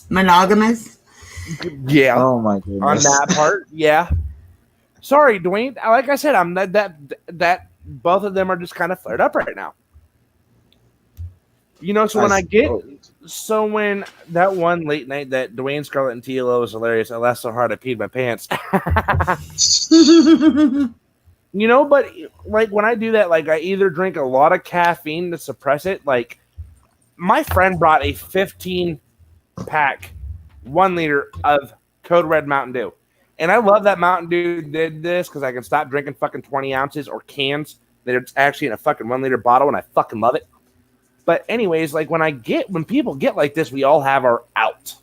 Monogamous. Yeah. Oh my On goodness. that part, yeah. Sorry, Dwayne. Like I said, I'm that both of them are just kind of flared up right now. You know, so when when that one late night that Dwayne, Scarlett, and TLO was hilarious, I laughed so hard I peed my pants. You know, but like when I do that, like I either drink a lot of caffeine to suppress it. Like my friend brought a 15-pack, 1 liter of Code Red Mountain Dew. And I love that Mountain Dew did this because I can stop drinking fucking 20 ounces or cans that it's actually in a fucking 1 liter bottle, and I fucking love it. But anyways, like when people get like this, we all have our out.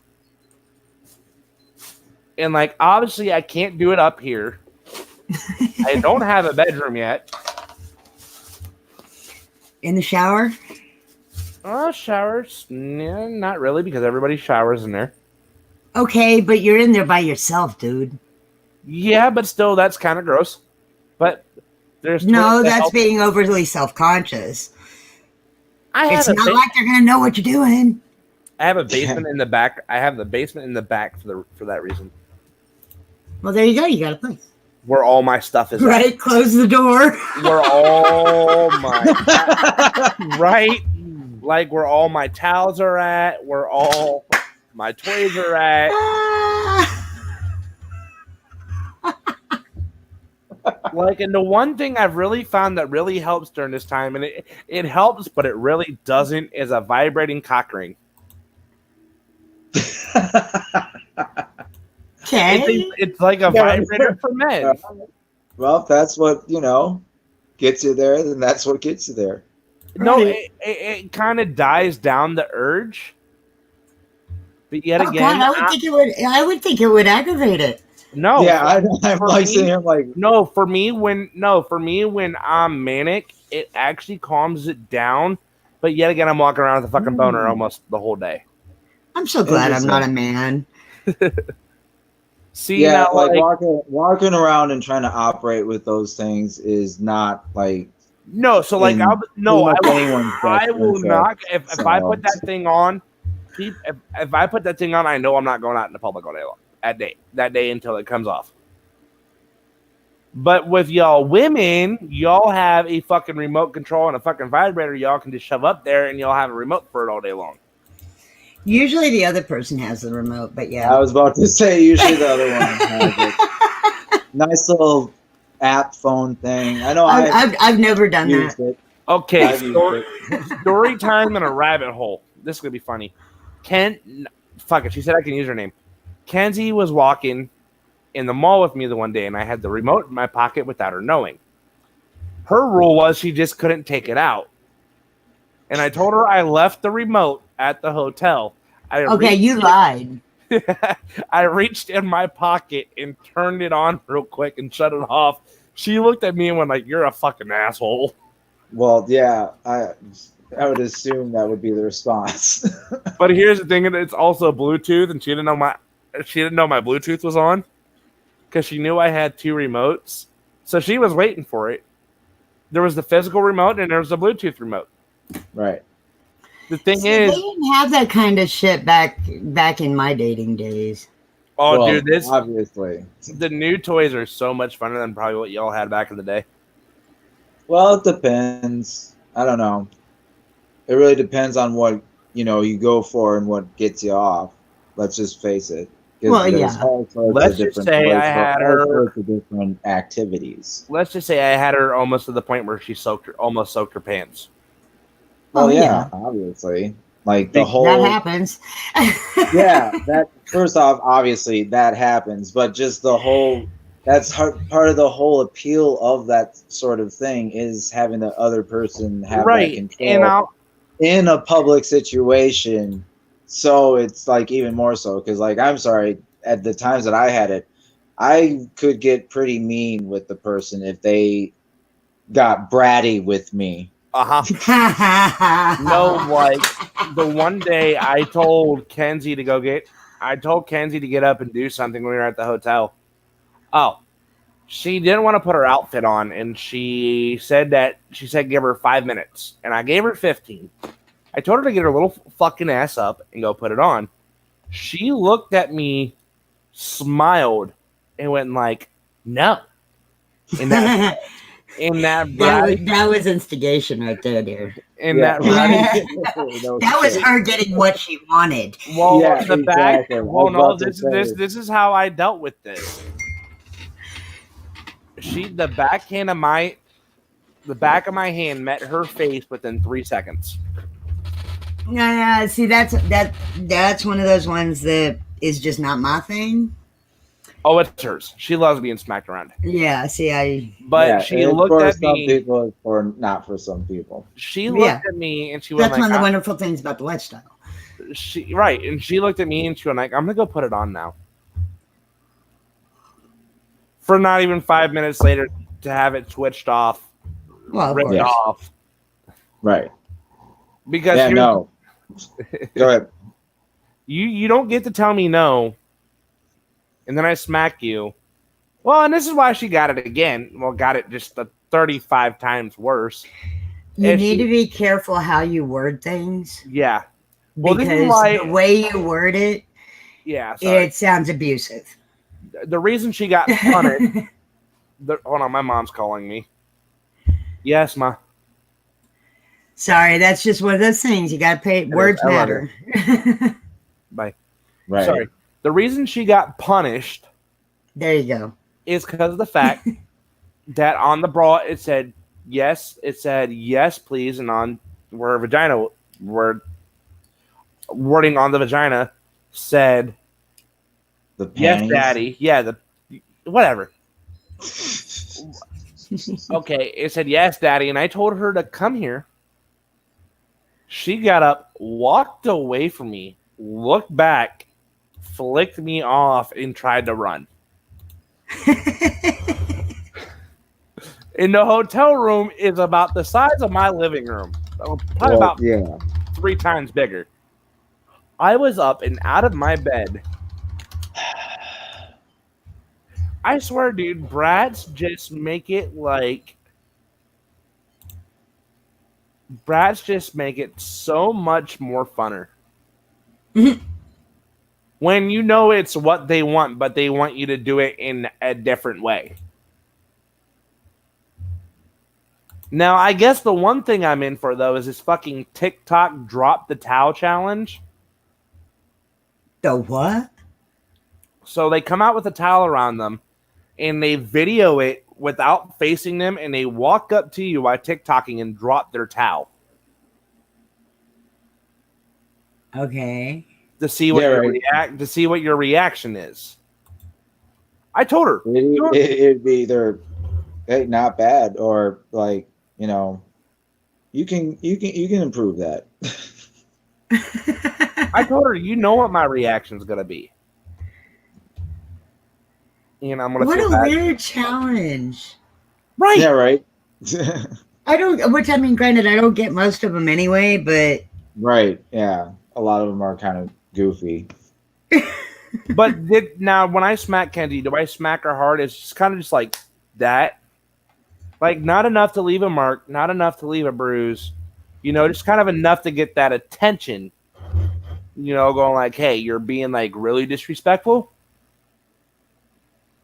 And like obviously I can't do it up here. I don't have a bedroom yet. In the shower? Showers? Nah, not really, because everybody showers in there. Okay, but you're in there by yourself, dude. Yeah, but still, that's kind of gross. But there's that's being overly self-conscious. It's not like they're gonna know what you're doing. I have a basement in the back. I have the basement in the back for that reason. Well, there you go. You got a place. Where all my stuff is Right? Close the door. Where all my right, like where all my towels are at, where all my toys are at. Like, and the one thing I've really found that really helps during this time, and it helps, but it really doesn't, is a vibrating cock ring. Okay. It's like a vibrator for men. Well, if that's what, gets you there, then that's what gets you there. No, Right. it kind of dies down the urge. But yet again, God, I would think it would aggravate it. no. Yeah, I'm like sitting here like, no. For me, when I'm manic, it actually calms it down. But yet again, I'm walking around with a fucking boner almost the whole day. I'm so glad I'm not a man. See, yeah, now, like walking around and trying to operate with those things is not like. No, so like I will not. If I put that thing on, if I put that thing on, I know I'm not going out in the public all day long. That day until it comes off. But with y'all women, y'all have a fucking remote control and a fucking vibrator y'all can just shove up there and y'all have a remote for it all day long. Usually the other person has the remote, but yeah. I was about to say usually the other one has it. Nice little app phone thing. I know I've never done that. It. Okay, story time in a rabbit hole. This is gonna be funny. Fuck it. She said I can use her name. Kenzie was walking in the mall with me the one day, and I had the remote in my pocket without her knowing. Her rule was she just couldn't take it out, and I told her I left the remote at the hotel. You lied. I reached in my pocket and turned it on real quick and shut it off. She looked at me and went like, "You're a fucking asshole." Well, yeah, I would assume that would be the response. But here's the thing: it's also Bluetooth, and she didn't know my Bluetooth was on because she knew I had two remotes, so she was waiting for it. There was the physical remote and there was the Bluetooth remote. Right. The thing is, they didn't have that kind of shit back in my dating days. Oh, well, dude, obviously the new toys are so much funner than probably what y'all had back in the day. Well, it depends. I don't know. It really depends on what you go for and what gets you off. Let's just face it. Well, yeah. Let's just say I had her different activities. Let's just say I had her almost to the point where she almost soaked her pants. Well, yeah, obviously. Like the whole that happens. Yeah, that first off, obviously that happens, but just the whole that's part of the whole appeal of that sort of thing is having the other person have that control in a public situation. So it's like even more so because, like, I'm sorry, at the times that I had it, I could get pretty mean with the person if they got bratty with me. No, like the one day I told Kenzie to get up and do something when we were at the hotel. Oh, she didn't want to put her outfit on, and she said give her 5 minutes, and I gave her 15. I told her to get her little fucking ass up and go put it on. She looked at me, smiled, and went like, "No." And that was instigation right there, dear. And that was her getting what she wanted. Well, yeah, the back. Well, no, this is how I dealt with this. The back of my hand met her face within 3 seconds. Yeah, see, that's one of those ones that is just not my thing. Oh, it's hers. She loves being smacked around. Yeah, see, she looked at me. For some people, or not for some people. She looked at me and she went that's one of the wonderful things about the lifestyle. And she looked at me and she went like, "I'm gonna go put it on now." For not even 5 minutes later to have it switched off, ripped off. Right. Because no. Go ahead. You don't get to tell me no, and then I smack you. Well, and this is why she got it again. Well, got it just 35 times worse. You need to be careful how you word things. Yeah. Well, because the way you word it, it sounds abusive. the reason she got punished. Hold on, my mom's calling me. Yes, ma. Sorry, that's just one of those things. You got to pay. Words I love matter. Bye. Right. Sorry. The reason she got punished There you go. is because of the fact that on the bra it said yes, please, and on where vagina word wording on the vagina said The yes, panties. daddy. Yeah, the whatever. Okay, it said yes, daddy, and I told her to come here. She got up, walked away from me, looked back, flicked me off, and tried to run. And the hotel room is about the size of my living room. Probably about 3 times bigger. I was up and out of my bed. I swear, dude, brats just make it so much more funner. When you know it's what they want, but they want you to do it in a different way. Now, I guess the one thing I'm in for, though, is this fucking TikTok drop the towel challenge. The what? So they come out with a towel around them, and they video it without facing them, and they walk up to you while TikToking and drop their towel. Okay. To see what your reaction is. I told her It'd be either hey, not bad, or like, you know, you can improve that. I told her, you know what my reaction is gonna be. And I'm gonna What feel a bad. weird challenge. Right. Yeah, right. I don't, which I mean, granted, I don't get most of them anyway, but. Right. Yeah. A lot of them are kind of goofy. But now when I smack Kenzie, do I smack her hard? It's just kind of just like that. Like, not enough to leave a mark, not enough to leave a bruise. You know, just kind of enough to get that attention. You know, going like, hey, you're being like really disrespectful.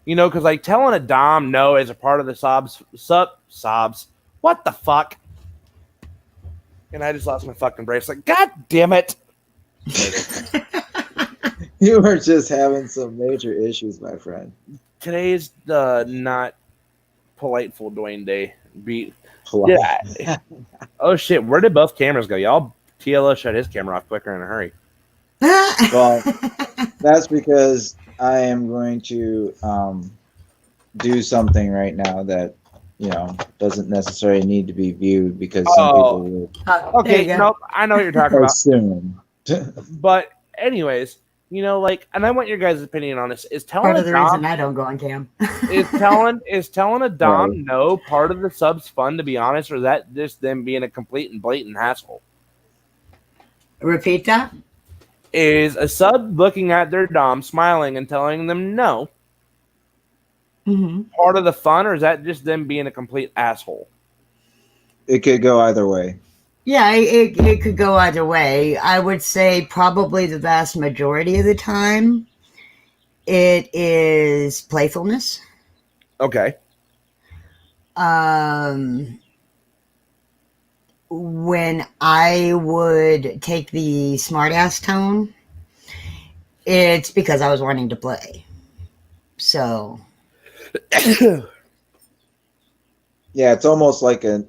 You know, because like telling a dom no as a part of the sobs. What the fuck? And I just lost my fucking brace. Like, God damn it. You were just having some major issues, my friend. Today's the not politeful Dwayne day. Polite. Yeah. Oh shit, where did both cameras go? Y'all TLO shut his camera off quicker in a hurry. Well, that's because I am going to do something right now that, you know, doesn't necessarily need to be viewed because some people will okay, nope, I know what you're talking about. assume. But anyways, you know, like, and I want your guys' opinion on this. Is telling Part a of the dom, reason I don't go on cam. is telling a dom Right. no part of the sub's fun, to be honest, or is that just them being a complete and blatant asshole? Repeat that? Is a sub looking at their dom, smiling, and telling them no part of the fun, or is that just them being a complete asshole? It could go either way. Yeah, it could go either way. I would say probably the vast majority of the time it is playfulness. Okay. When I would take the smartass tone, it's because I was wanting to play. So. Yeah, it's almost like a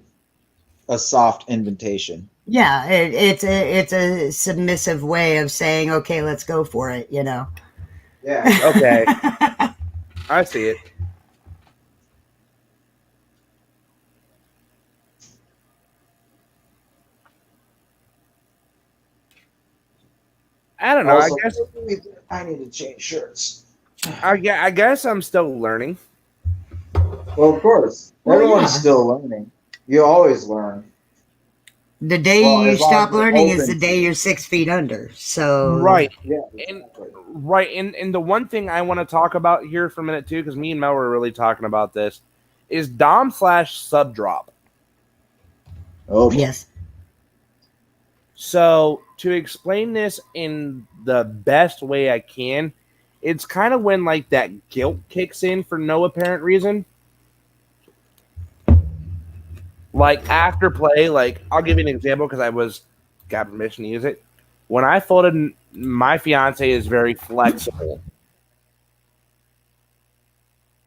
soft invitation. Yeah, it's a submissive way of saying, okay, let's go for it, you know. Yeah. Okay. I see it. I don't know. Also, I guess I need to change shirts. I guess I'm still learning. Well, of course. Well, Everyone's yeah. still learning. You always learn. The day Well, you as long stop as you're learning is open the day you're 6 feet under. So Right. Yeah, And exactly. right. And the one thing I want to talk about here for a minute too, because me and Mel were really talking about this, is dom/sub drop. Oh, yes. So to explain this in the best way I can it's kind of when like that guilt kicks in for no apparent reason. Like after play, like I'll give you an example because I got permission to use it. When I folded, my fiance is very flexible.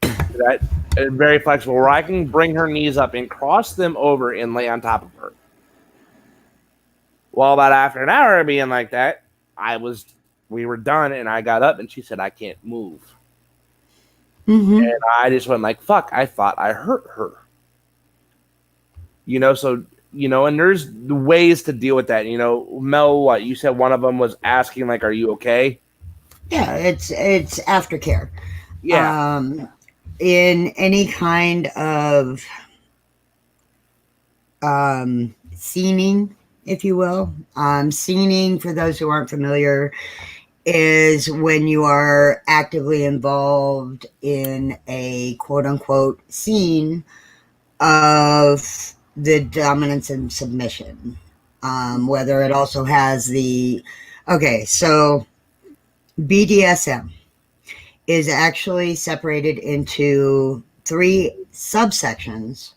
That very flexible, where I can bring her knees up and cross them over and lay on top of her. Well, about after an hour of being like that, we were done, and I got up, and she said I can't move, and I just went like, "Fuck!" I thought I hurt her. So and there's ways to deal with that. Mel, what you said? One of them was asking like, "Are you okay?" Yeah, it's aftercare. Yeah. In any kind of scening, if you will. Scening, for those who aren't familiar, is when you are actively involved in a quote-unquote scene of the dominance and submission. Whether it also has the... Okay, so BDSM is actually separated into 3 subsections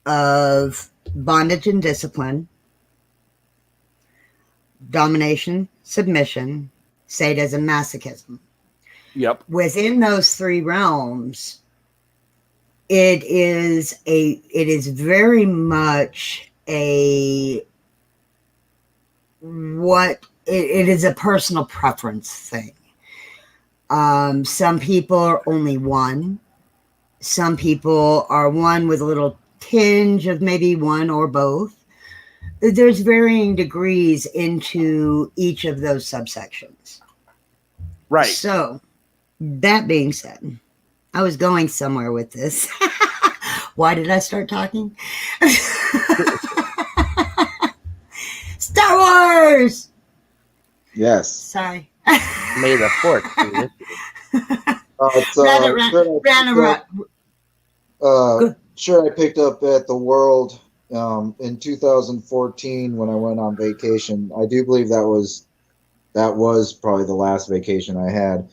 of bondage and discipline, domination, submission, sadism, masochism. Yep. Within those 3 realms, it is very much it is a personal preference thing. Some people are only one. Some people are one with a little tinge of maybe one or both. There's varying degrees into each of those subsections. Right. So, that being said, I was going somewhere with this. Why did I start talking? Star Wars! Yes. Sorry. May the 4th. Sure, I picked up at the World in 2014 when I went on vacation. I do believe that was probably the last vacation I had.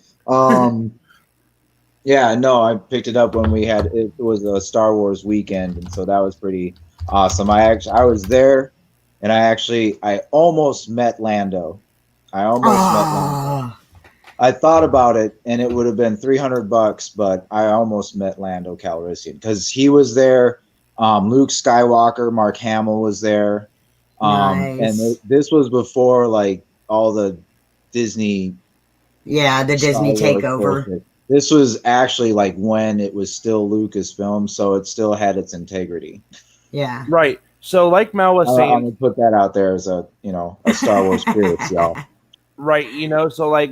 Yeah, no, I picked it up when it was a Star Wars weekend, and so that was pretty awesome. I was there, and I almost met Lando. Met Lando. I thought about it, and it would have been $300, but I almost met Lando Calrissian because he was there. Luke Skywalker, Mark Hamill was there. Nice. And this was before like all the Disney. Yeah, the Disney takeover. Bullshit. This was actually like when it was still Lucasfilm, so it still had its integrity. Yeah. Right. So, like Mel was saying, I'm gonna put that out there as a Star Wars spirits, y'all. Right. So like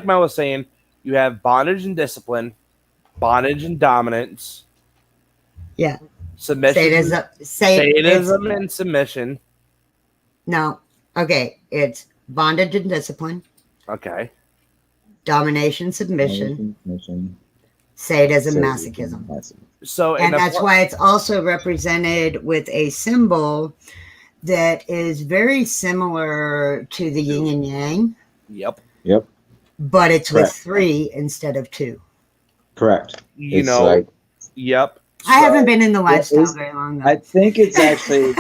Mel was saying, you have bondage and discipline, bondage and dominance. Yeah. Submission. Sadism and submission. No. Okay. It's bondage and discipline. Okay. Domination, submission. Sadism, masochism. So, and that's why it's also represented with a symbol that is very similar to the yin and yang. Yep. But it's with 3 instead of 2. Correct. Yep. I haven't been in the lifestyle very long, though. I think it's actually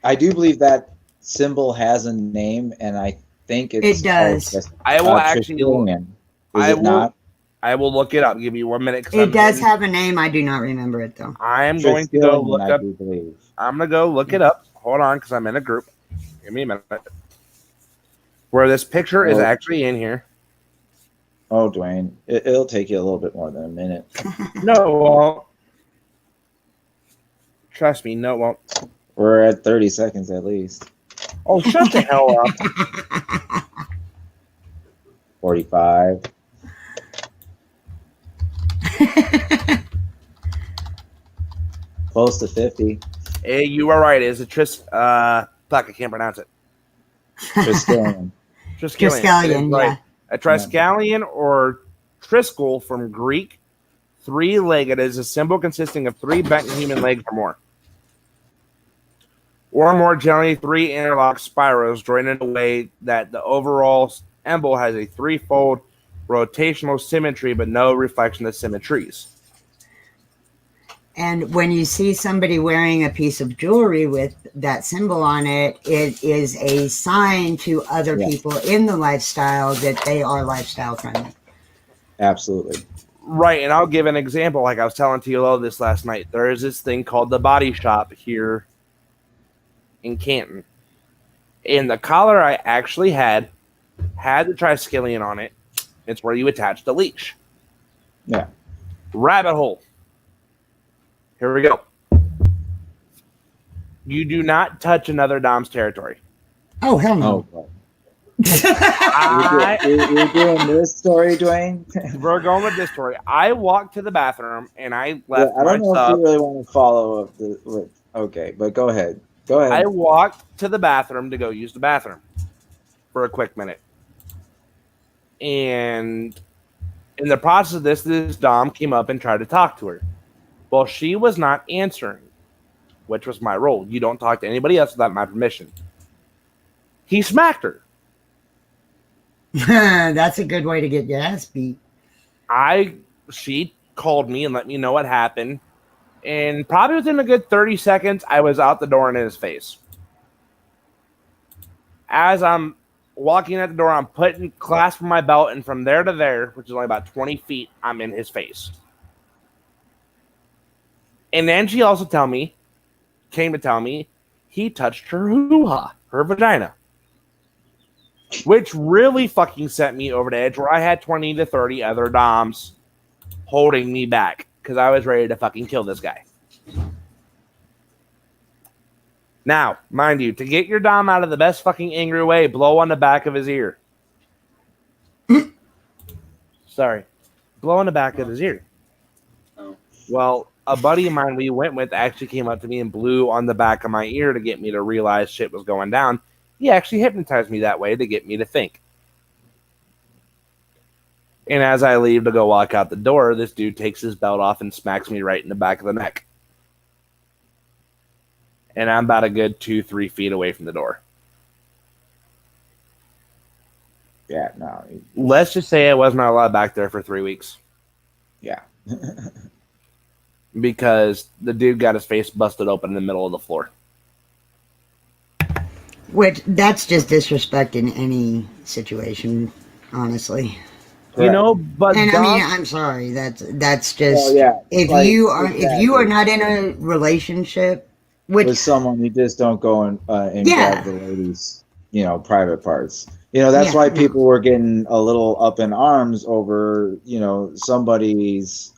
I do believe that symbol has a name, and I think it does. I will actually. Not? I will look it up. Give me 1 minute. It does have a name. I do not remember it, though. I am going to go look up. I'm going to go look it up. Hold on, because I'm in a group. Give me a minute. Where this picture is actually in here. Oh, Dwayne, it'll take you a little bit more than a minute. No, it won't. Trust me, no, it won't. We're at 30 seconds at least. Oh, shut the hell up. 45. Close to 50. Hey, you are right. It's a fuck, I can't pronounce it. Triskelion. Triskelion, right. Yeah. A Triskelion or Triskel from Greek, 3-legged, is a symbol consisting of 3 bent human legs or more. Or more generally, 3 interlocked spirals joined in a way that the overall emblem has a threefold rotational symmetry, but no reflection of symmetries. And when you see somebody wearing a piece of jewelry with that symbol on it, it is a sign to other people in the lifestyle that they are lifestyle friendly. Absolutely. Right, and I'll give an example. Like I was telling TLO this last night, there is this thing called the Body Shop here in Canton. And the collar I actually had the triskelion on it. It's where you attach the leash. Yeah. Rabbit hole. Here we go. You do not touch another Dom's territory. Oh, hell no. Oh, you're doing this story, Dwayne? We're going with this story. I walked to the bathroom and I left I don't know my if you really want to follow up with. Okay, but go ahead. Go ahead. I walked to the bathroom to go use the bathroom for a quick minute. And in the process of this Dom came up and tried to talk to her. Well, she was not answering, which was my role. You don't talk to anybody else without my permission. He smacked her. That's a good way to get your ass beat. She called me and let me know what happened. And probably within a good 30 seconds, I was out the door and in his face. As I'm walking at the door, I'm clasping my belt, and from there to there, which is only about 20 feet, I'm in his face. And then she also came to tell me he touched her hoo-ha, her vagina. Which really fucking set me over the edge, where I had 20 to 30 other Doms holding me back because I was ready to fucking kill this guy. Now, mind you, to get your Dom out of the best fucking angry way, blow on the back of his ear. Sorry. Blow on the back of his ear. Oh. Well, a buddy of mine we went with actually came up to me and blew on the back of my ear to get me to realize shit was going down. He actually hypnotized me that way to get me to think. And as I leave to go walk out the door, this dude takes his belt off and smacks me right in the back of the neck. And I'm about a good 2-3 feet away from the door. Yeah, no. Let's just say I was not allowed back there for 3 weeks. Yeah. Because the dude got his face busted open in the middle of the floor. Which, that's just disrespect in any situation, honestly. Correct. You know, but and I mean, I'm sorry. That's just if like, you are not in a relationship with someone, you just don't go and grab the ladies, private parts. That's why people were getting a little up in arms over, somebody's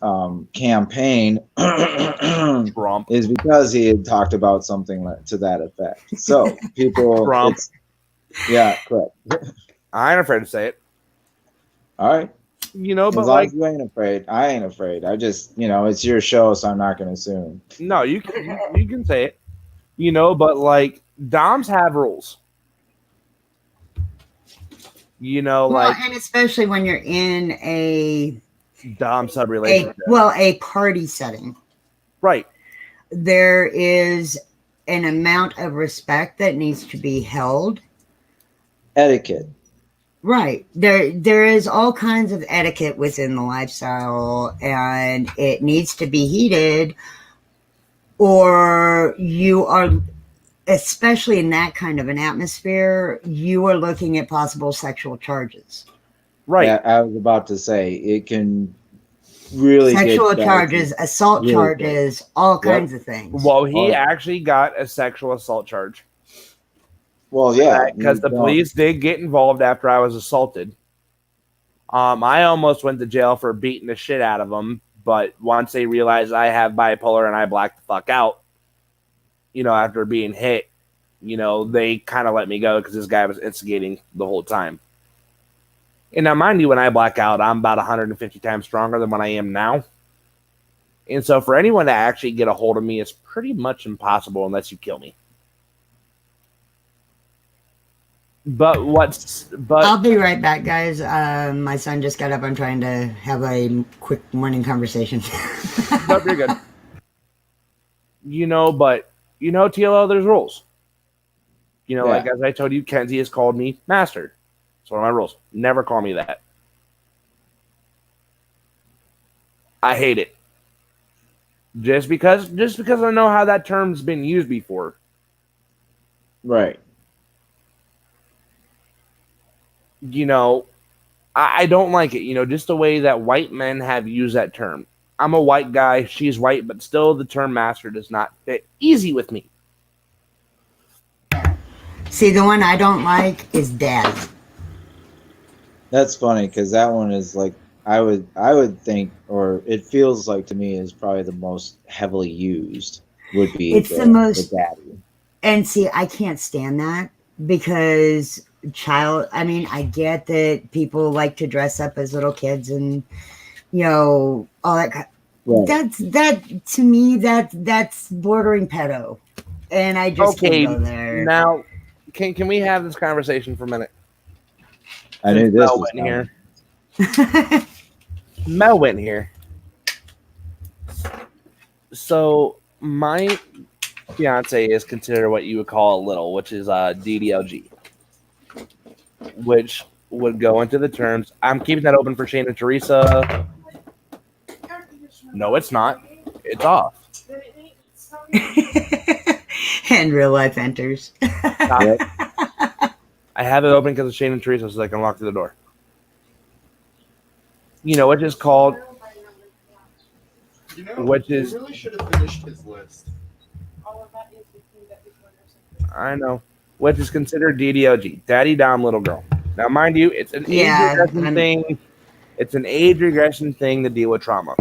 campaign Trump. is because he had talked about something to that effect. So people, Trump. Yeah, correct. I ain't afraid to say it. All right. But as long as you ain't afraid, I ain't afraid. I just, it's your show, so I'm not going to assume. No, you can say it. But like Doms have rules. and especially when you're in a Dom sub relationship. A party setting. Right. There is an amount of respect that needs to be held. Etiquette. Right. There is all kinds of etiquette within the lifestyle, and it needs to be heeded, or you are, especially in that kind of an atmosphere, you are looking at possible sexual charges. Right. Yeah, I was about to say, it can really sexual charges, assault charges, all kinds of things. Well, he actually got a sexual assault charge. Well, yeah, because the police did get involved after I was assaulted. I almost went to jail for beating the shit out of them, but once they realized I have bipolar and I blacked the fuck out, after being hit, they kind of let me go because this guy was instigating the whole time. And now, mind you, when I black out, I'm about 150 times stronger than what I am now. And so for anyone to actually get a hold of me, it's pretty much impossible unless you kill me. But I'll be right back, guys. My son just got up. I'm trying to have a quick morning conversation. Nope, you're good. But TLO, there's rules. Like as I told you, Kenzie has called me master. It's one of my rules. Never call me that. I hate it. Just because I know how that term's been used before. Right. You know, I don't like it. Just the way that white men have used that term. I'm a white guy. She's white, but still, the term master does not fit easy with me. See, the one I don't like is daddy. That's funny because that one is like I would think, or it feels like to me is probably the most heavily used would be It's the the most, daddy. and see, I can't stand that because I mean, I get that people like to dress up as little kids and, all that. Right. That to me, that's bordering pedo. And I just can't Okay, go there. now can we have this conversation for a minute? I Since knew this Mel was went coming. here, Mel went here. So my fiance is considered what you would call a little, which is DDLG, which would go into the terms. I'm keeping that open for Shane and Teresa. No, it's not. It's off. And real life enters. Stop. Yep. I have it open because of Shane and Teresa, so I can walk through the door. Which is called. Which he is. really should have finished his list. I know. Which is considered DDLG, Daddy Dom Little Girl. Now, mind you, it's an age Yeah, regression thing. It's an age regression thing to deal with trauma.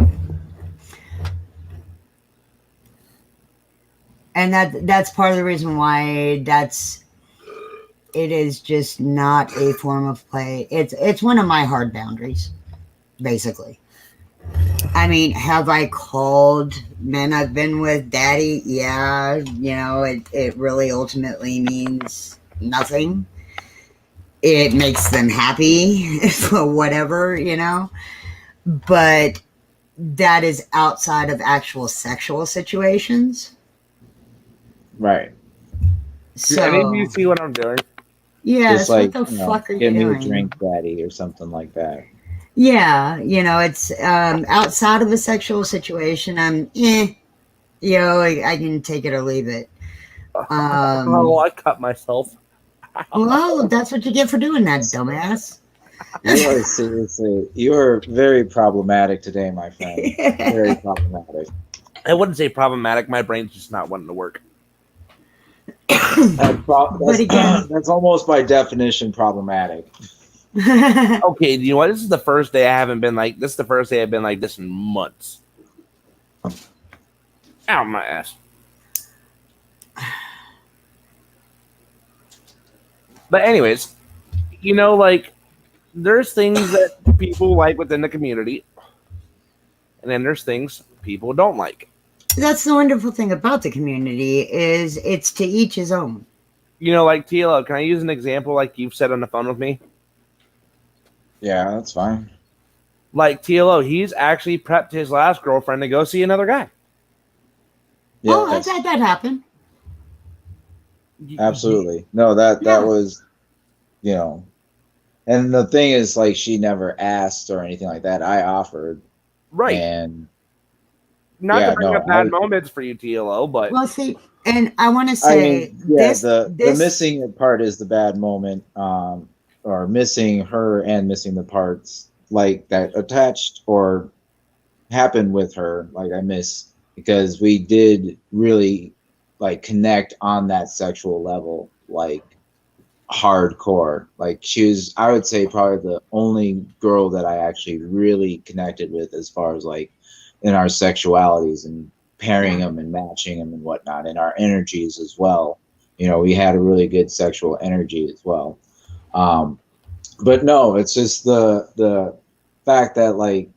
and that's part of the reason why it is just not a form of play. It's one of my hard boundaries, basically. I mean, have I called men I've been with daddy? Yeah, it really ultimately means nothing. It makes them happy, whatever, but that is outside of actual sexual situations. Right. Do any of you So, see what I'm doing? yes, Just what like, the fuck are you give me a doing? drink, daddy, or something like that. Yeah, it's outside of a sexual situation. I can take it or leave it. Oh, I cut myself. Well, that's what you get for doing that, dumbass. You are seriously, you are very problematic today, my friend. Very problematic. I wouldn't say problematic. My brain's just not wanting to work. But again, That's almost by definition problematic. Okay, you know what? This is the first day I haven't been like this. Is the first day I've been like this in months. Ow, my ass. But anyways, like there's things that people like within the community, and then there's things people don't like. that's the wonderful thing about the community is it's to each his own. Like TLO. Can I use an example like you've said on the phone with me? Yeah, that's fine. Like TLO, he's actually prepped his last girlfriend to go see another guy. Oh, I've Yes, had that happen. absolutely. No, that Yeah. was, and the thing is, like, she never asked or anything like that. I offered, Right. and Not to yeah, bring no, up bad moments for you, TLO, but Well, see, and I want to I say mean, yeah, this the this missing part is the bad moment, or missing her and missing the parts like that attached or happened with her. Like I miss because we did really like connect on that sexual level, like hardcore. Like she was, I would say, probably the only girl that I actually really connected with as far as like in our sexualities and pairing Yeah. them and matching them and whatnot, and our energies as well. We had a really good sexual energy as well. Um, but no, it's just the fact that like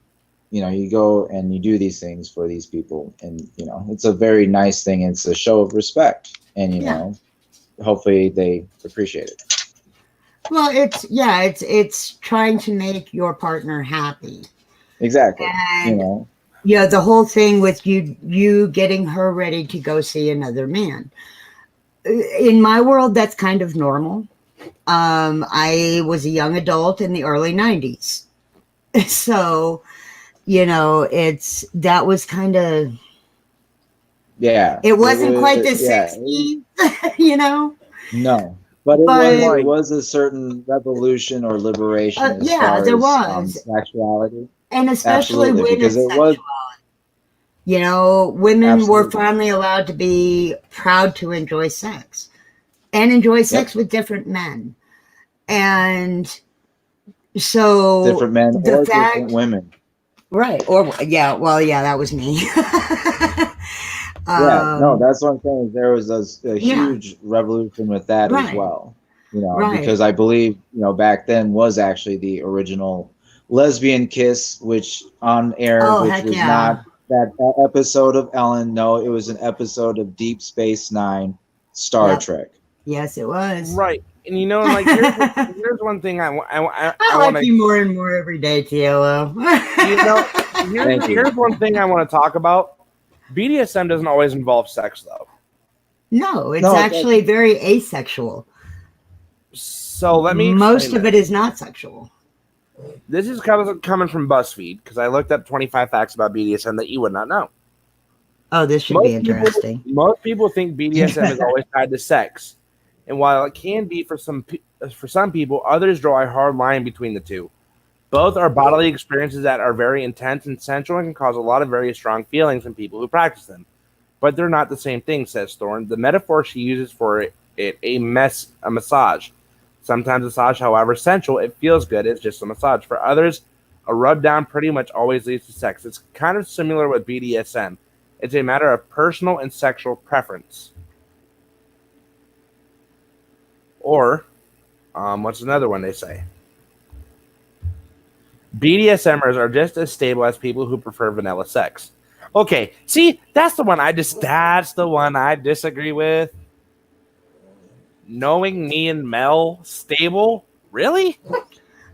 you go and you do these things for these people, and it's a very nice thing. It's a show of respect, and Yeah. hopefully they appreciate it. Well, it's trying to make your partner happy. Exactly. And the whole thing with you getting her ready to go see another man. In my world, that's kind of normal. I was a young adult in the early 90s. So, that was kind of, Yeah, it it wasn't quite was. the Yeah, 60s, you know, no, but it was but it Like, was a certain revolution or liberation as yeah, far there as was. sexuality. And especially Absolutely, because women's it was sexuality. Women were absolutely finally allowed to be proud to enjoy sex and enjoy sex yep, with different men. And so different men the or different fact, women. right, or yeah, well, yeah, that was me. Yeah, no, um, that's what I'm saying. There was a yeah, huge revolution with that as right, well. Because right. I believe, back then was actually the original lesbian kiss, which on air, Oh, which heck was yeah. not that episode of Ellen. No, it was an episode of Deep Space Nine, Star Yep. Trek. Yes, it was. right. And and like I here's one thing I want like to you more and more every day, TLO. you know Thank you. here's one thing I want to talk about. BDSM doesn't always involve sex though. No, it's No, it actually doesn't. very asexual. So let me Most explain of this. it is not sexual. This is kind of coming from BuzzFeed because I looked up 25 facts about BDSM that you would not know. Oh, this should be interesting. Most people think BDSM is always tied to sex, and while it can be for some people, others draw a hard line between the two. Both are bodily experiences that are very intense and sensual and can cause a lot of very strong feelings in people who practice them. But they're not the same thing, says Thorne. The metaphor she uses for a massage. Sometimes massage, however sensual, it feels good. It's just a massage. For others, a rub down pretty much always leads to sex. It's kind of similar with BDSM. It's a matter of personal and sexual preference. Or, what's another one they say? BDSMers are just as stable as people who prefer vanilla sex. Okay, see, that's the one I disagree with. Knowing me and Mel stable? Really?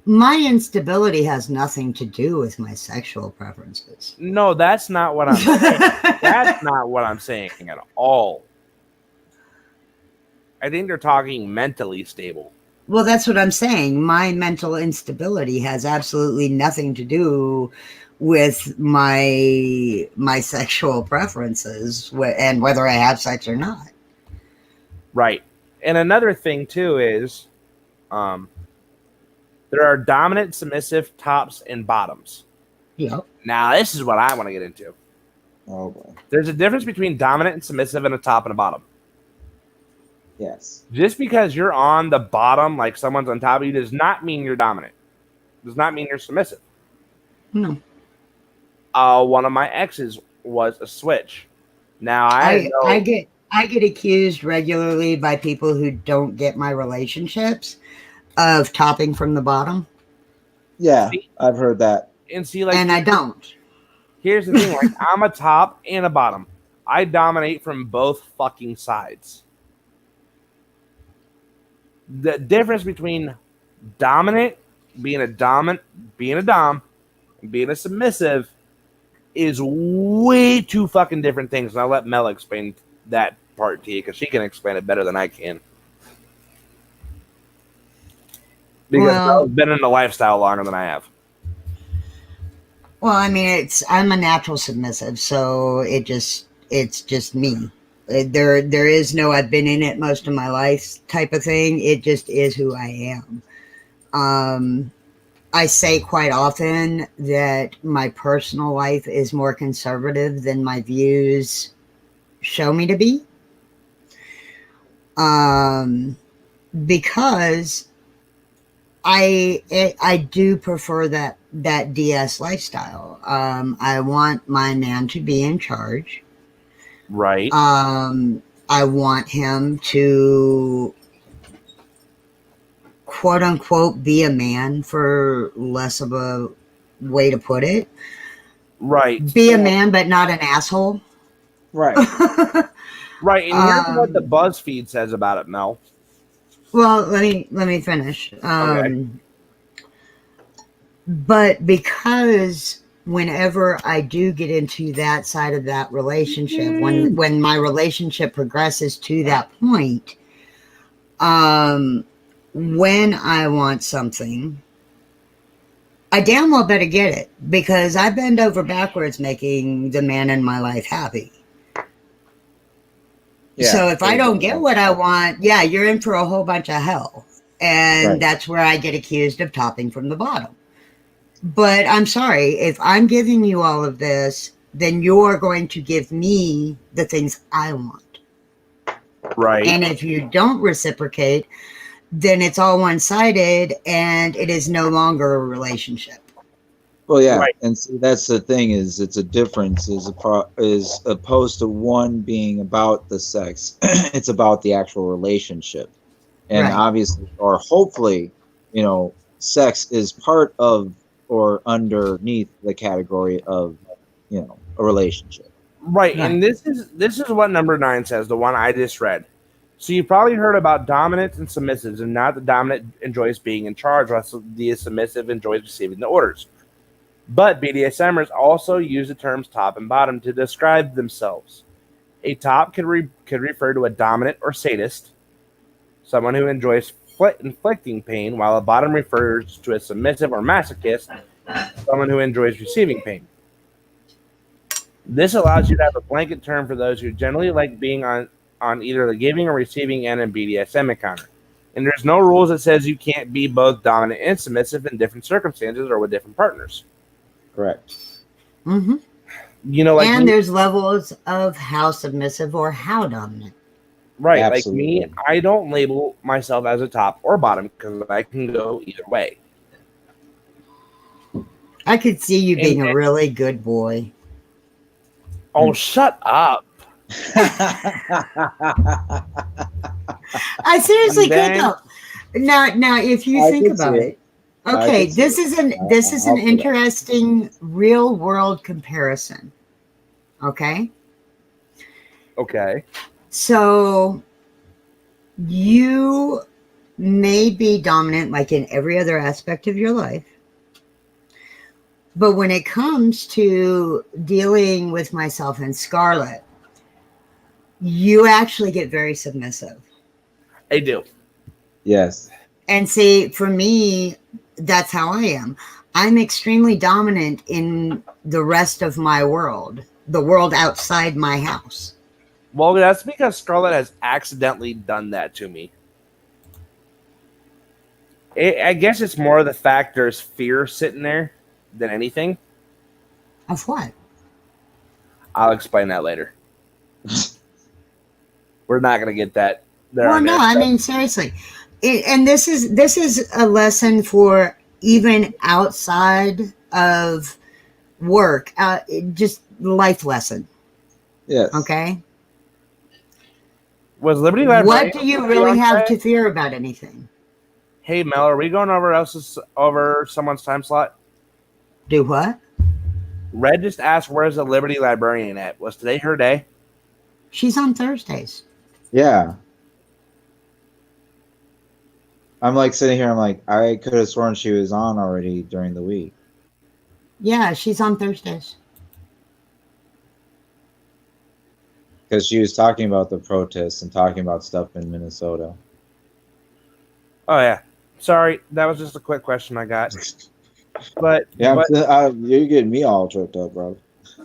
My instability has nothing to do with my sexual preferences. No, that's not what I'm saying. That's not what I'm saying at all. I think they're talking mentally stable. Well, that's what I'm saying. My mental instability has absolutely nothing to do with my sexual preferences and whether I have sex or not. Right. And another thing too is um, there are dominant, submissive tops and bottoms. Yep. Now, this is what I want to get into. Oh boy. There's a difference between dominant and submissive and a top and a bottom. Yes. Just because you're on the bottom, like someone's on top of you, does not mean you're dominant. Does not mean you're submissive. No. One of my exes was a switch. Now I get accused regularly by people who don't get my relationships of topping from the bottom, Yeah, see, I've heard that. like and I don't. here's the thing: like I'm a top and a bottom. I dominate from both fucking sides. The difference between dominant, being a dom, and being a submissive is way too fucking different things. And I'll let Mel explain that part to you because she can explain it better than I can. Because Well, Mel's been in the lifestyle longer than I have. Well, I mean, I'm a natural submissive, so it's just me. There is no I've been in it most of my life type of thing. It just is who I am. I say quite often that my personal life is more conservative than my views show me to be. Because I do prefer that DS lifestyle. I want my man to be in charge. Right. I want him to quote unquote be a man, for less of a way to put it. Right. Be a man, but not an asshole. Right. Right. And here's what the BuzzFeed says about it, Mel. Well, let me finish. Okay. But because whenever I do get into that side of that relationship, when my relationship progresses to that point, when I want something, I damn well better get it because I bend over backwards making the man in my life happy. So if I don't get what I want, yeah, you're in for a whole bunch of hell. And that's where I get accused of topping from the bottom. But I'm sorry, if I'm giving you all of this, then you're going to give me the things I want. Right. And if you don't reciprocate, then it's all one-sided and it is no longer a relationship. Well, yeah, Right. and see, that's the thing is it's a difference is opposed to one being about the sex. It's about the actual relationship, and Right. obviously, or hopefully, sex is part of or underneath the category of a relationship. Right. Right. And this is what number 9 says, the one I just read. So you've probably heard about dominants and submissives, and not the dominant enjoys being in charge, while the submissive enjoys receiving the orders. But BDSMers also use the terms top and bottom to describe themselves. A top could refer to a dominant or sadist, someone who enjoys inflicting pain, while a bottom refers to a submissive or masochist, someone who enjoys receiving pain. This allows you to have a blanket term for those who generally like being on either the giving or receiving end in BDSM encounter. And there's no rules that says you can't be both dominant and submissive in different circumstances or with different partners. Correct. Mm-hmm. And there's levels of how submissive or how dominant. Right. Absolutely. Like me, I don't label myself as a top or bottom because I can go either way. I could see you being a really good boy. Oh, shut up. I seriously could though. Now, if you think about it, okay, this is an interesting real world comparison. Okay. Okay. So you may be dominant like in every other aspect of your life. But when it comes to dealing with myself and Scarlett, you actually get very submissive. I do. Yes. And see, for me, that's how I am. I'm extremely dominant in the rest of my world, the world outside my house. Well, that's because Scarlett has accidentally done that to me. I guess it's more the fact there's fear sitting there than anything. Of what? I'll explain that later. We're not going to get that there. Well, no, I mean, seriously. And this is a lesson for even outside of work, just life lesson. Yes. Okay. Was Liberty What do you really have to fear about anything? Hey Mel, are we going over someone's time slot? Do what? Red just asked, "Where's the Liberty Librarian at?" Was today her day? She's on Thursdays. Yeah. I'm like sitting here. I'm like, I could have sworn she was on already during the week. Yeah, she's on Thursdays. Because she was talking about the protests and talking about stuff in Minnesota. Oh yeah. Sorry, that was just a quick question I got. But yeah, you're getting me all tripped up, bro.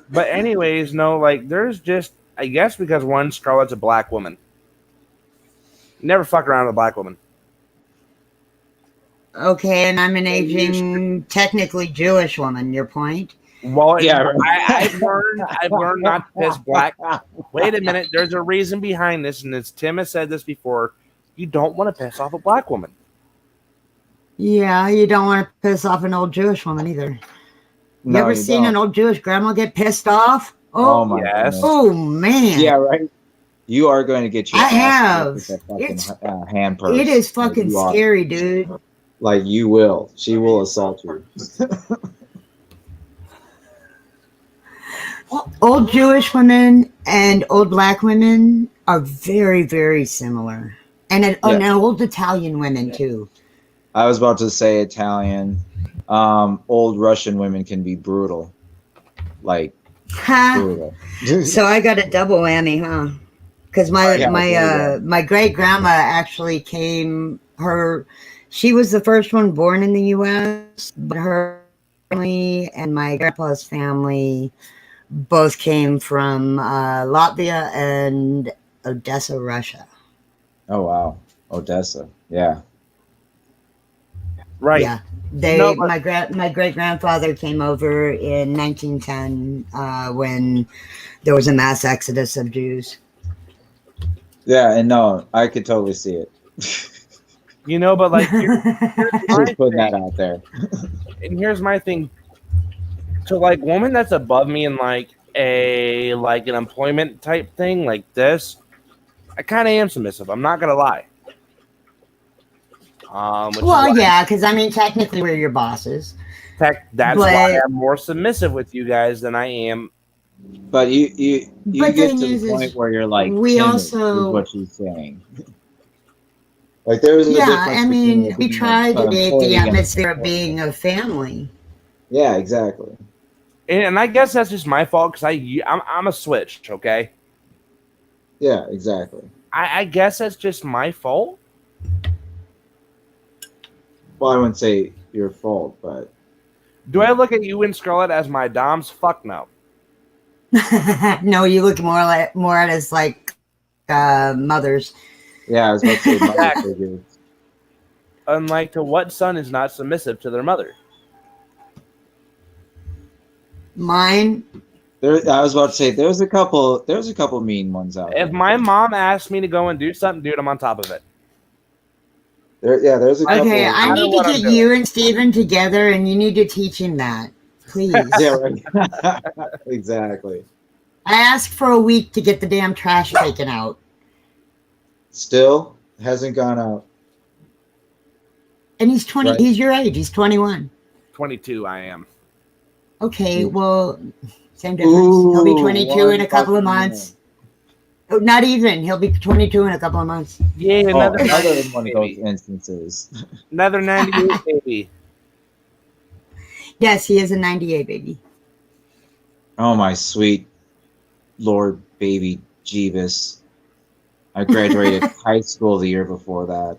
But anyways, no, like there's just, I guess because one, Scarlett's a black woman. Never fuck around with a black woman. Okay, and I'm an aging, technically Jewish woman. Your point? Well, yeah, I've learned not to piss black. Wait a minute, there's a reason behind this, and as Tim has said this before, you don't want to piss off a black woman. Yeah, you don't want to piss off an old Jewish woman either. No, you ever seen an old Jewish grandma get pissed off? Oh my goodness. Oh man. Yeah, right. You are going to get your. I have. It's hand purse. It is fucking scary, dude. Like you will. She will assault you. Old Jewish women and old black women are very, very similar, and old Italian women too. I was about to say Italian. Old Russian women can be brutal. Like brutal. So I got a double whammy, huh? because my Yeah, there you go. my great grandma actually she was the first one born in the U.S., but her family and my grandpa's family both came from Latvia and Odessa, Russia. Oh wow, Odessa. Yeah. Right. Yeah, No, but my great grandfather came over in 1910 when there was a mass exodus of Jews. Yeah, and no, I could totally see it. but like here's my Just putting that thing, out there. and here's my thing. To like woman that's above me in like an employment type thing like this, I kind of am submissive. I'm not gonna lie. Which is Well, why yeah, because I mean, technically, we're your bosses, that's why but I'm more submissive with you guys than I am. But you but the get thing to the point is where you're like we timid, is also what she's saying. Like there is a yeah, difference I between mean, we being try to an create the employee and a atmosphere of subordinate. being a family. Yeah, exactly. And I guess that's just my fault because I'm a switch. Okay, Yeah, exactly. I guess that's just my fault. Well, I wouldn't say your fault, but Do I look at you and Scarlett as my doms? Fuck no. No, you look more at us like mothers. yeah, I was about to say mother Exactly. figures. Unlike to what son is not submissive to their mother? Mine, I was about to say there's a couple mean ones out If there. my mom asks me to go and do something, dude, I'm on top of it. There's a Like, okay, couple. no I matter need to what I'm get doing. you and Steven together, and you need to teach him that, please. Yeah, right. Exactly. I asked for a week to get the damn trash taken out, Still hasn't gone out, and he's 20. right? He's your age. He's 21. 22, I am. Okay, well, same difference. He'll be 22 in one a couple of fucking months. Oh, not even. He'll be 22 in a couple of months. Yeah, Oh, another another 98 one of those baby. instances. Another 98 baby. Yes, he is a 98 baby. Oh my sweet Lord baby Jeebus. I graduated high school the year before that.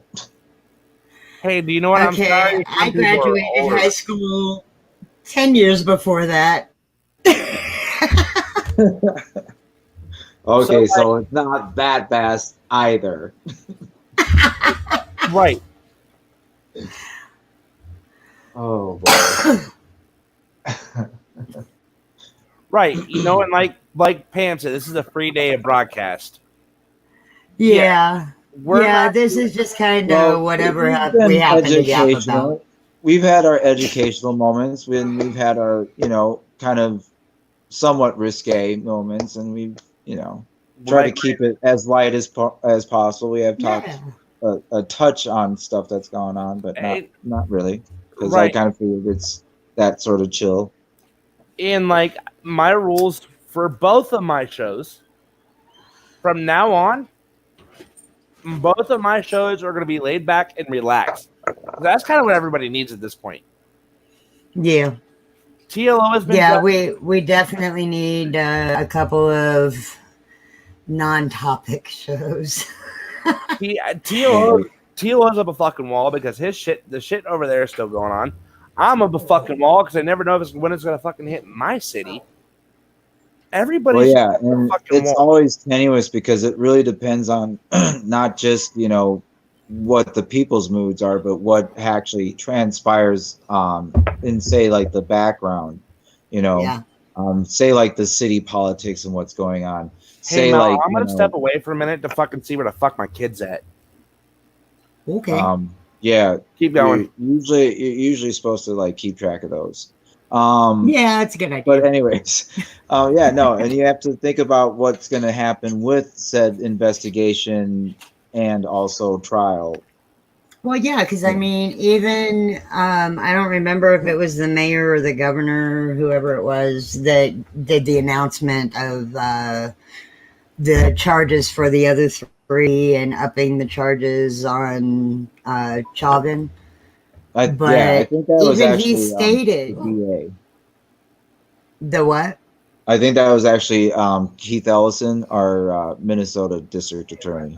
Hey, do you know what? I'm Okay, sorry. I Some people are graduated older. high school 10 years before that. Okay, so it's not that fast either. Right. Oh boy. Right. And like Pam said, this is a free day of broadcast. Yeah. We're Yeah, not this is just kind Well, of whatever we've we been happen to yap about. educational. We've had our educational moments when we've had our, kind of somewhat risque moments, and we've, tried to keep it as light as possible. We have talked Yeah. a touch on stuff that's going on, but not really, because I Right. kind of figured it's that sort of chill. And like my rules for both of my shows from now on, both of my shows are going to be laid back and relaxed. That's kind of what everybody needs at this point. Yeah. TLO has been Yeah, we definitely need a couple of non-topic shows. TLO's up a fucking wall because the shit over there is still going on. I'm up a fucking wall because I never know when it's going to fucking hit my city. Everybody's Well, yeah, up a and fucking it's wall. always tenuous because it really depends on not just what the people's moods are, but what actually transpires in, say, like the background. Yeah. Say like the city politics and what's going on. Hey Say Mel, like I'm gonna step away for a minute to fucking see where the fuck my kid's at. Okay. Yeah, Keep going. you're usually supposed to like keep track of those. Yeah, that's a good idea. But anyways, yeah, no, and you have to think about what's going to happen with said investigation and also trial. Well, yeah, because I mean, even I don't remember if it was the mayor or the governor, whoever it was, that did the announcement of the charges for the other three and upping the charges on Chauvin. I But think that was even he actually stated the DA. the what? I think that was actually Keith Ellison, our Minnesota district attorney.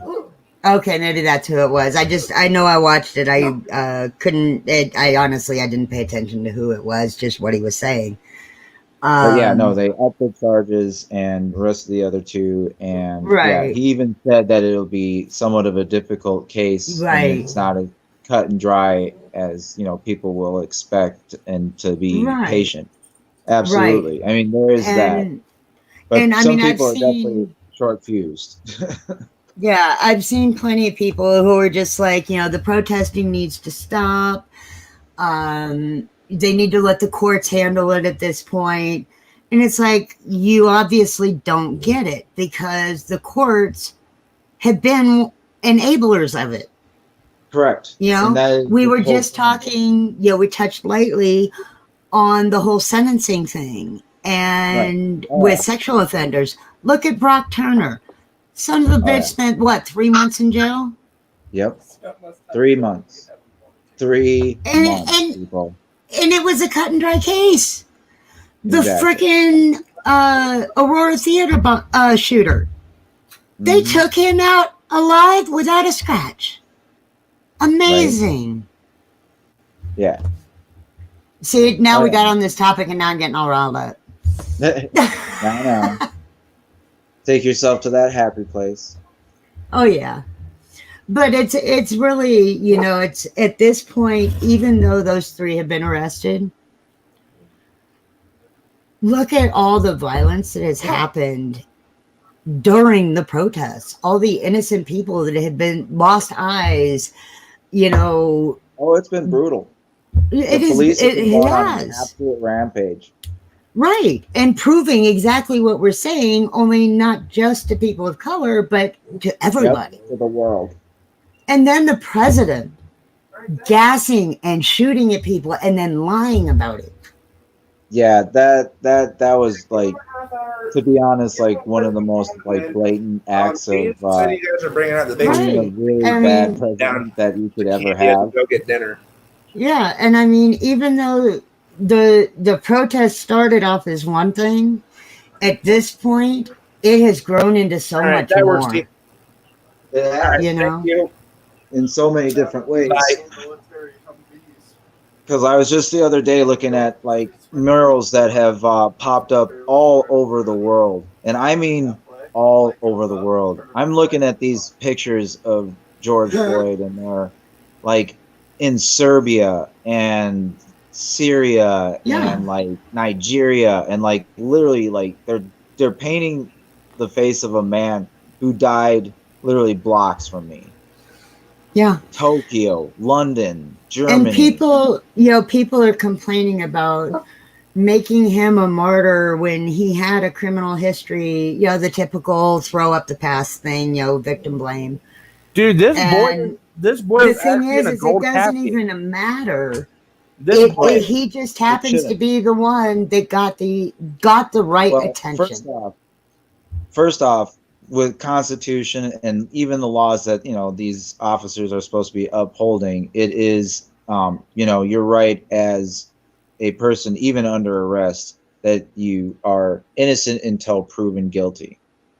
Okay, maybe that's who it was. I know I watched it. I couldn't. I honestly, I didn't pay attention to who it was. Just what he was saying. But yeah, no, Um, they upped the charges and arrested the other two. And yeah, right, he even said that it'll be somewhat of a difficult case, and right, it's not as cut and dry as people will expect, and to be right, patient. right. Absolutely. I mean, there is that, And but I some mean, I've people are definitely seen. short fused. Yeah, I've seen plenty of people who are just like, the protesting needs to stop. They need to let the courts handle it at this point. And it's like, you obviously don't get it because the courts have been enablers of it. Correct. And that is We the were whole just point. talking, we touched lightly on the whole sentencing thing Right. and Oh with yeah. sexual offenders. Look at Brock Turner. Son of a Oh bitch yeah. spent what, 3 months in jail? Yep. 3 months. Three And months, and people. and it was a cut and dry case. The Exactly. freaking Aurora Theater shooter. They Hmm. took him out alive without a scratch. Right. Amazing. Yeah. See, now Oh we got yeah. on this topic and now I'm getting all riled up. Now. Take yourself to that happy place. Oh yeah. But it's really, it's at this point, even though those three have been arrested, look at all the violence that has happened during the protests, all the innocent people that had been lost eyes, you know, Oh, it's been brutal. The it is, police have been it going on an has. absolute rampage. Right. And proving exactly what we're saying, only not just to people of color, but to Yep. everybody. To the world. And then the president gassing and shooting at people and then lying about it. Yeah, that was like, to be honest, like one of the most like blatant acts Steve of said you guys are bringing out the big being a Right. really I bad mean, down president that you could ever Candy to have. go get dinner. yeah. And I mean, even though the protest started off as one thing, at this point, it has grown into so All right, much that works, Steve. more, It All right, has, thank you. in so many different ways. Bye. Because I was just the other day looking at like murals that have popped up all over the world, and I mean all over the world. I'm looking at these pictures of George Floyd, and they're like in Serbia and Syria Yeah. and like Nigeria, and like literally like they're painting the face of a man who died literally blocks from me. Yeah. Tokyo, London, And Germany. people are complaining about making him a martyr when he had a criminal history, the typical throw up the past thing, victim blame. Dude, And this boy the is thing actually in a is it gold doesn't casket. even matter. This boy, He just It happens to shouldn't. be the one that got the right Well, attention. first off, with Constitution and even the laws that these officers are supposed to be upholding, it is you're right as a person, even under arrest, that you are innocent until proven guilty.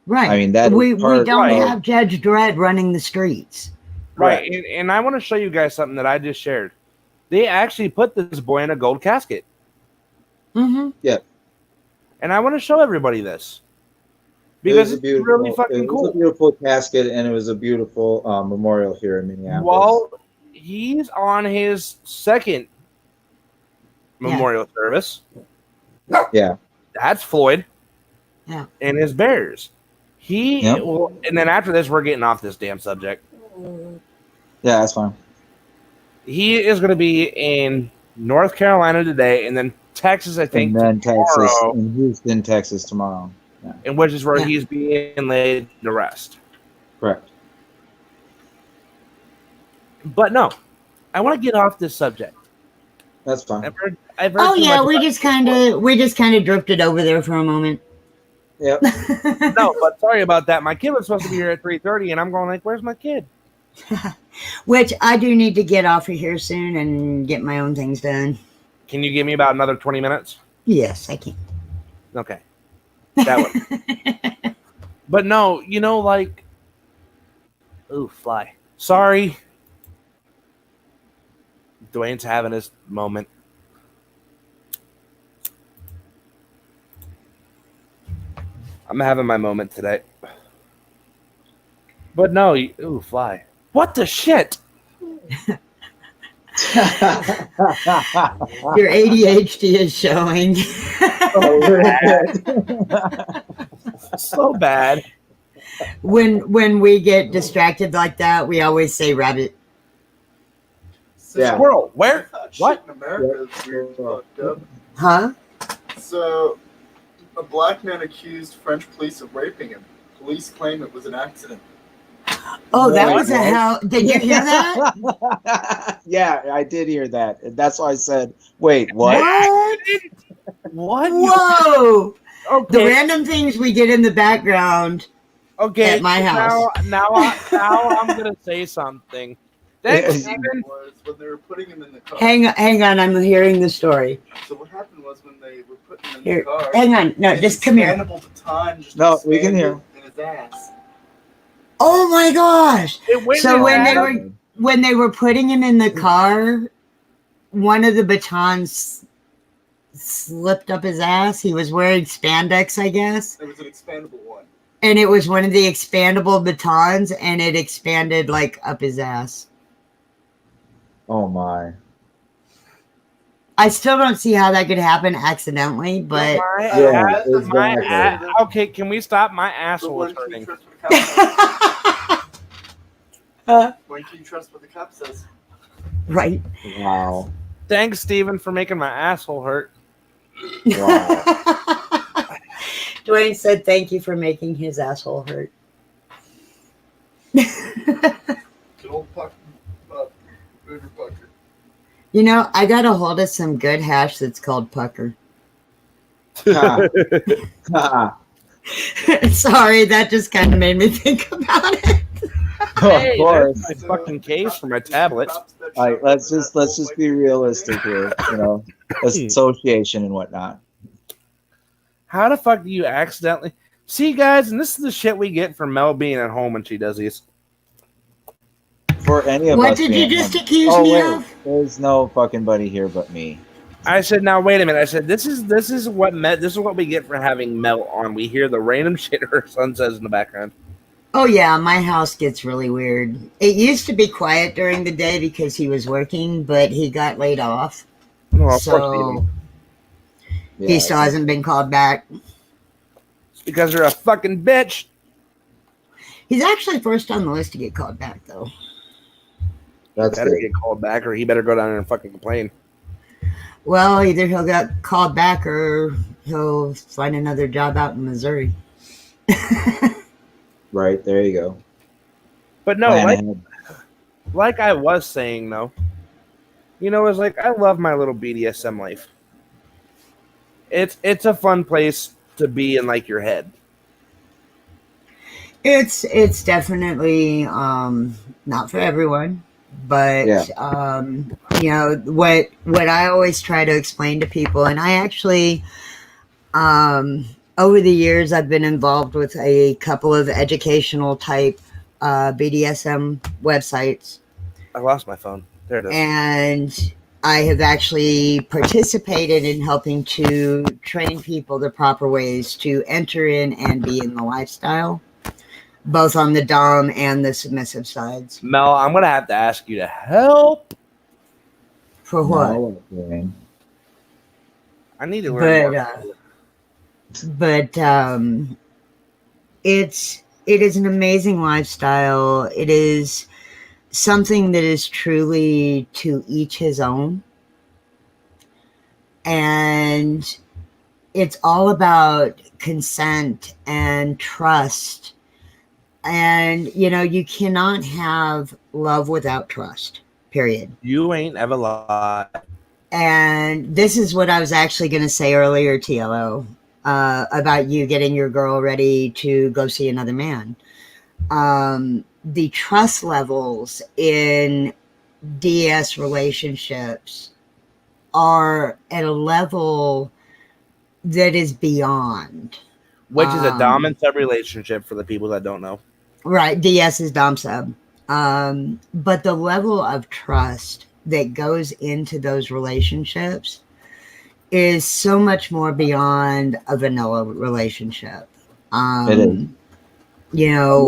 I Right. mean, that is We part don't Right. of have Judge Dredd running the streets. right? correct. And I want to show you guys something that I just shared. They actually put this boy in a gold casket, Mm-hmm. Yeah, and I want to show everybody this it because was a it's really beautiful, fucking cool. casket, and it was a beautiful memorial here in Minneapolis. While he's on his second memorial service, Yeah, that's Floyd Yeah. and his Bears. Yep. And then after this, we're getting off this damn subject. yeah, that's fine. He is going to be in North Carolina today, and then Texas, I think, And then Texas, tomorrow, in Houston, Texas tomorrow. Yeah, in which is where Yeah. he's being laid to rest. correct. But no, I want to get off this subject. That's fine. I've heard Oh too yeah, much we about just kind of drifted over there for a moment. Yep. No, but sorry about that. My kid was supposed to be here at 3:30, and I'm going like, "Where's my kid?" Which I do need to get off of here soon and get my own things done. Can you give me about another 20 minutes? Yes, I can. Okay. That one. But no, like, ooh, fly. Sorry. Dwayne's having his moment. I'm having my moment today. But no, ooh, fly. What the shit? Your ADHD is showing. So bad. When we get distracted like that, we always say rabbit. Yeah. Squirrel. Where? What? Shit in America is weird and fucked up. Huh? So, a black man accused French police of raping him. Police claim it was an accident. Oh, that Wait, was a what? hell. Did you hear that? Yeah, I did hear that. And that's why I said, wait, what? What? What? Whoa! The Okay. random things we did in the background Okay. at my house. Now I'm gonna say something. Thanks, Steven. Was when they were putting him in the car. Hang on, I'm hearing the story. So what happened was when they were putting him in Here, the car. hang on. No, his just come here. expandable baton just No, we can expanded hear. in his ass. Oh my gosh! It went So in when that- they were putting him in the car, one of the batons slipped up his ass. He was wearing spandex, I guess, It was an expandable one. and it was one of the expandable batons, and it expanded like up his ass. Oh my. I still don't see how that could happen accidentally, but Yeah, exactly. Okay, can we stop? My But asshole when is can you hurting. trust what the cop says? When can you trust what the cop says? right. Wow. Thanks, Steven, for making my asshole hurt. Wow. Dwayne said thank you for making his asshole hurt. Good old Pucker. River Pucker. You know, I got a hold of some good hash that's called pucker. Ha. Ha. Sorry, that just kind of made me think about it. Hey, Of course. there's my fucking case for my tablet. All right, let's just be realistic here. Association and whatnot. How the fuck do you accidentally see, guys? And this is the shit we get from Mel being at home when she does these. For any of What us. did you being just home. accuse Oh me wait, of? there's no fucking buddy here but me. I said, now wait a minute. I said, this is what we get for having Mel on. We hear the random shit her son says in the background. Oh yeah, my house gets really weird. It used to be quiet during the day because he was working, but he got laid off. Well, of course, So he still hasn't been called back. it's because you're a fucking bitch. He's actually first on the list to get called back, though. That's Better good. get called back, or he better go down there and fucking complain. Well, either he'll get called back or he'll find another job out in Missouri. Right, there you go. But no, Plan like, ahead. like I was saying though, it's like I love my little BDSM life. It's a fun place to be in, like, your head. It's definitely not for everyone, but Yeah. what I always try to explain to people, and I actually over the years I've been involved with a couple of educational type BDSM websites, I lost my phone. There it is. and I have actually participated in helping to train people the proper ways to enter in and be in the lifestyle, both on the dom and the submissive sides. Mel, I'm gonna have to ask you to help. For what? No, okay. I need to learn more. But it is an amazing lifestyle. It is something that is truly to each his own, and it's all about consent and trust. And you cannot have love without trust, period. You ain't ever lied. And this is what I was actually going to say earlier, TLO, about you getting your girl ready to go see another man. The trust levels in DS relationships are at a level that is beyond. Which is a dom and sub relationship for the people that don't know. Right. DS is dom sub. But the level of trust that goes into those relationships is so much more beyond a vanilla relationship. It is. You know,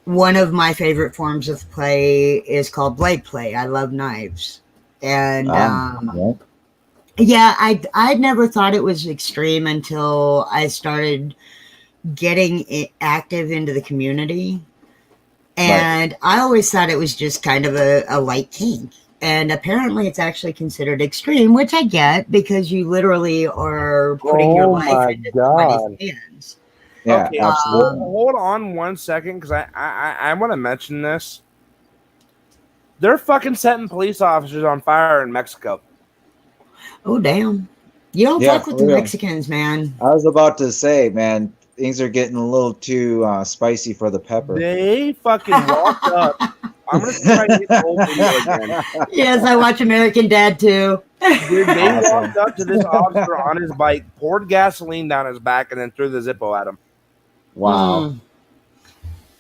one of my favorite forms of play is called blade play. I love knives. And yeah, I'd never thought it was extreme until I started getting active into the community. And I always thought it was just kind of a light kink. And apparently it's actually considered extreme, which I get because you literally are putting your life into somebody's hands. Yeah, okay, absolutely. hold on 1 second, because I want to mention this. They're fucking setting police officers on fire in Mexico. Oh, damn. You don't fuck with the Mexicans, man. I was about to say, man, things are getting a little too spicy for the pepper. They fucking walked up. I'm going to try to get the whole video again. Yes, I watch American Dad, too. Dude, they walked up to this officer on his bike, poured gasoline down his back, and then threw the Zippo at him. Wow.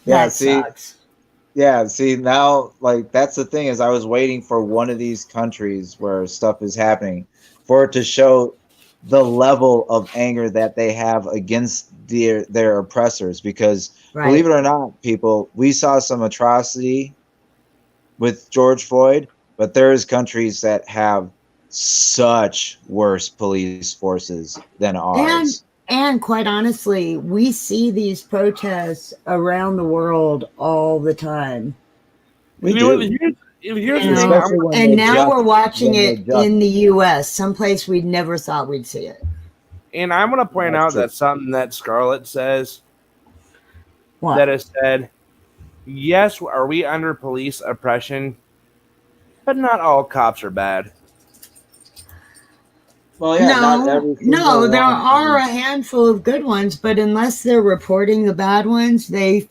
Yeah, sucks. Yeah, see, now, like, that's the thing is I was waiting for one of these countries where stuff is happening for it to show the level of anger that they have against their oppressors. Because, believe it or not, people, we saw some atrocity with George Floyd, but there's countries that have such worse police forces than ours. And quite honestly, we see these protests around the world all the time. We do. And now we're watching it in the U.S., someplace we never thought we'd see it. And I'm going to point out that something that Scarlett says, that has said, yes, are we under police oppression, but not all cops are bad. Well, yeah, no, there are a handful of good ones, but unless they're reporting the bad ones, they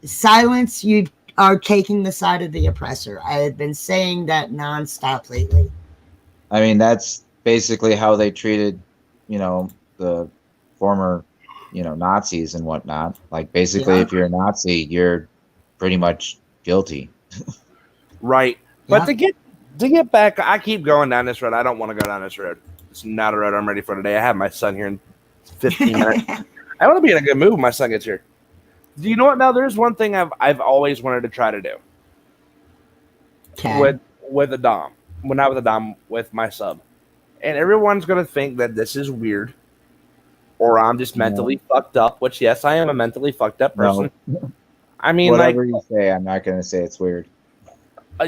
silence you. Are taking the side of the oppressor. I have been saying that nonstop lately. I mean, that's basically how they treated, the former, Nazis and whatnot. Like, basically, if you're a Nazi, you're pretty much guilty. Right. But to get back, I keep going down this road. I don't want to go down this road. It's not a road I'm ready for today. I have my son here in 15 minutes. I want to be in a good mood when my son gets here. Do you know what, Mel? There's one thing I've always wanted to try to do with a dom. Well, not with a dom, with my sub. And everyone's going to think that this is weird or I'm just mentally fucked up, which, yes, I am a mentally fucked up person. No. I mean, whatever you say, I'm not going to say it's weird.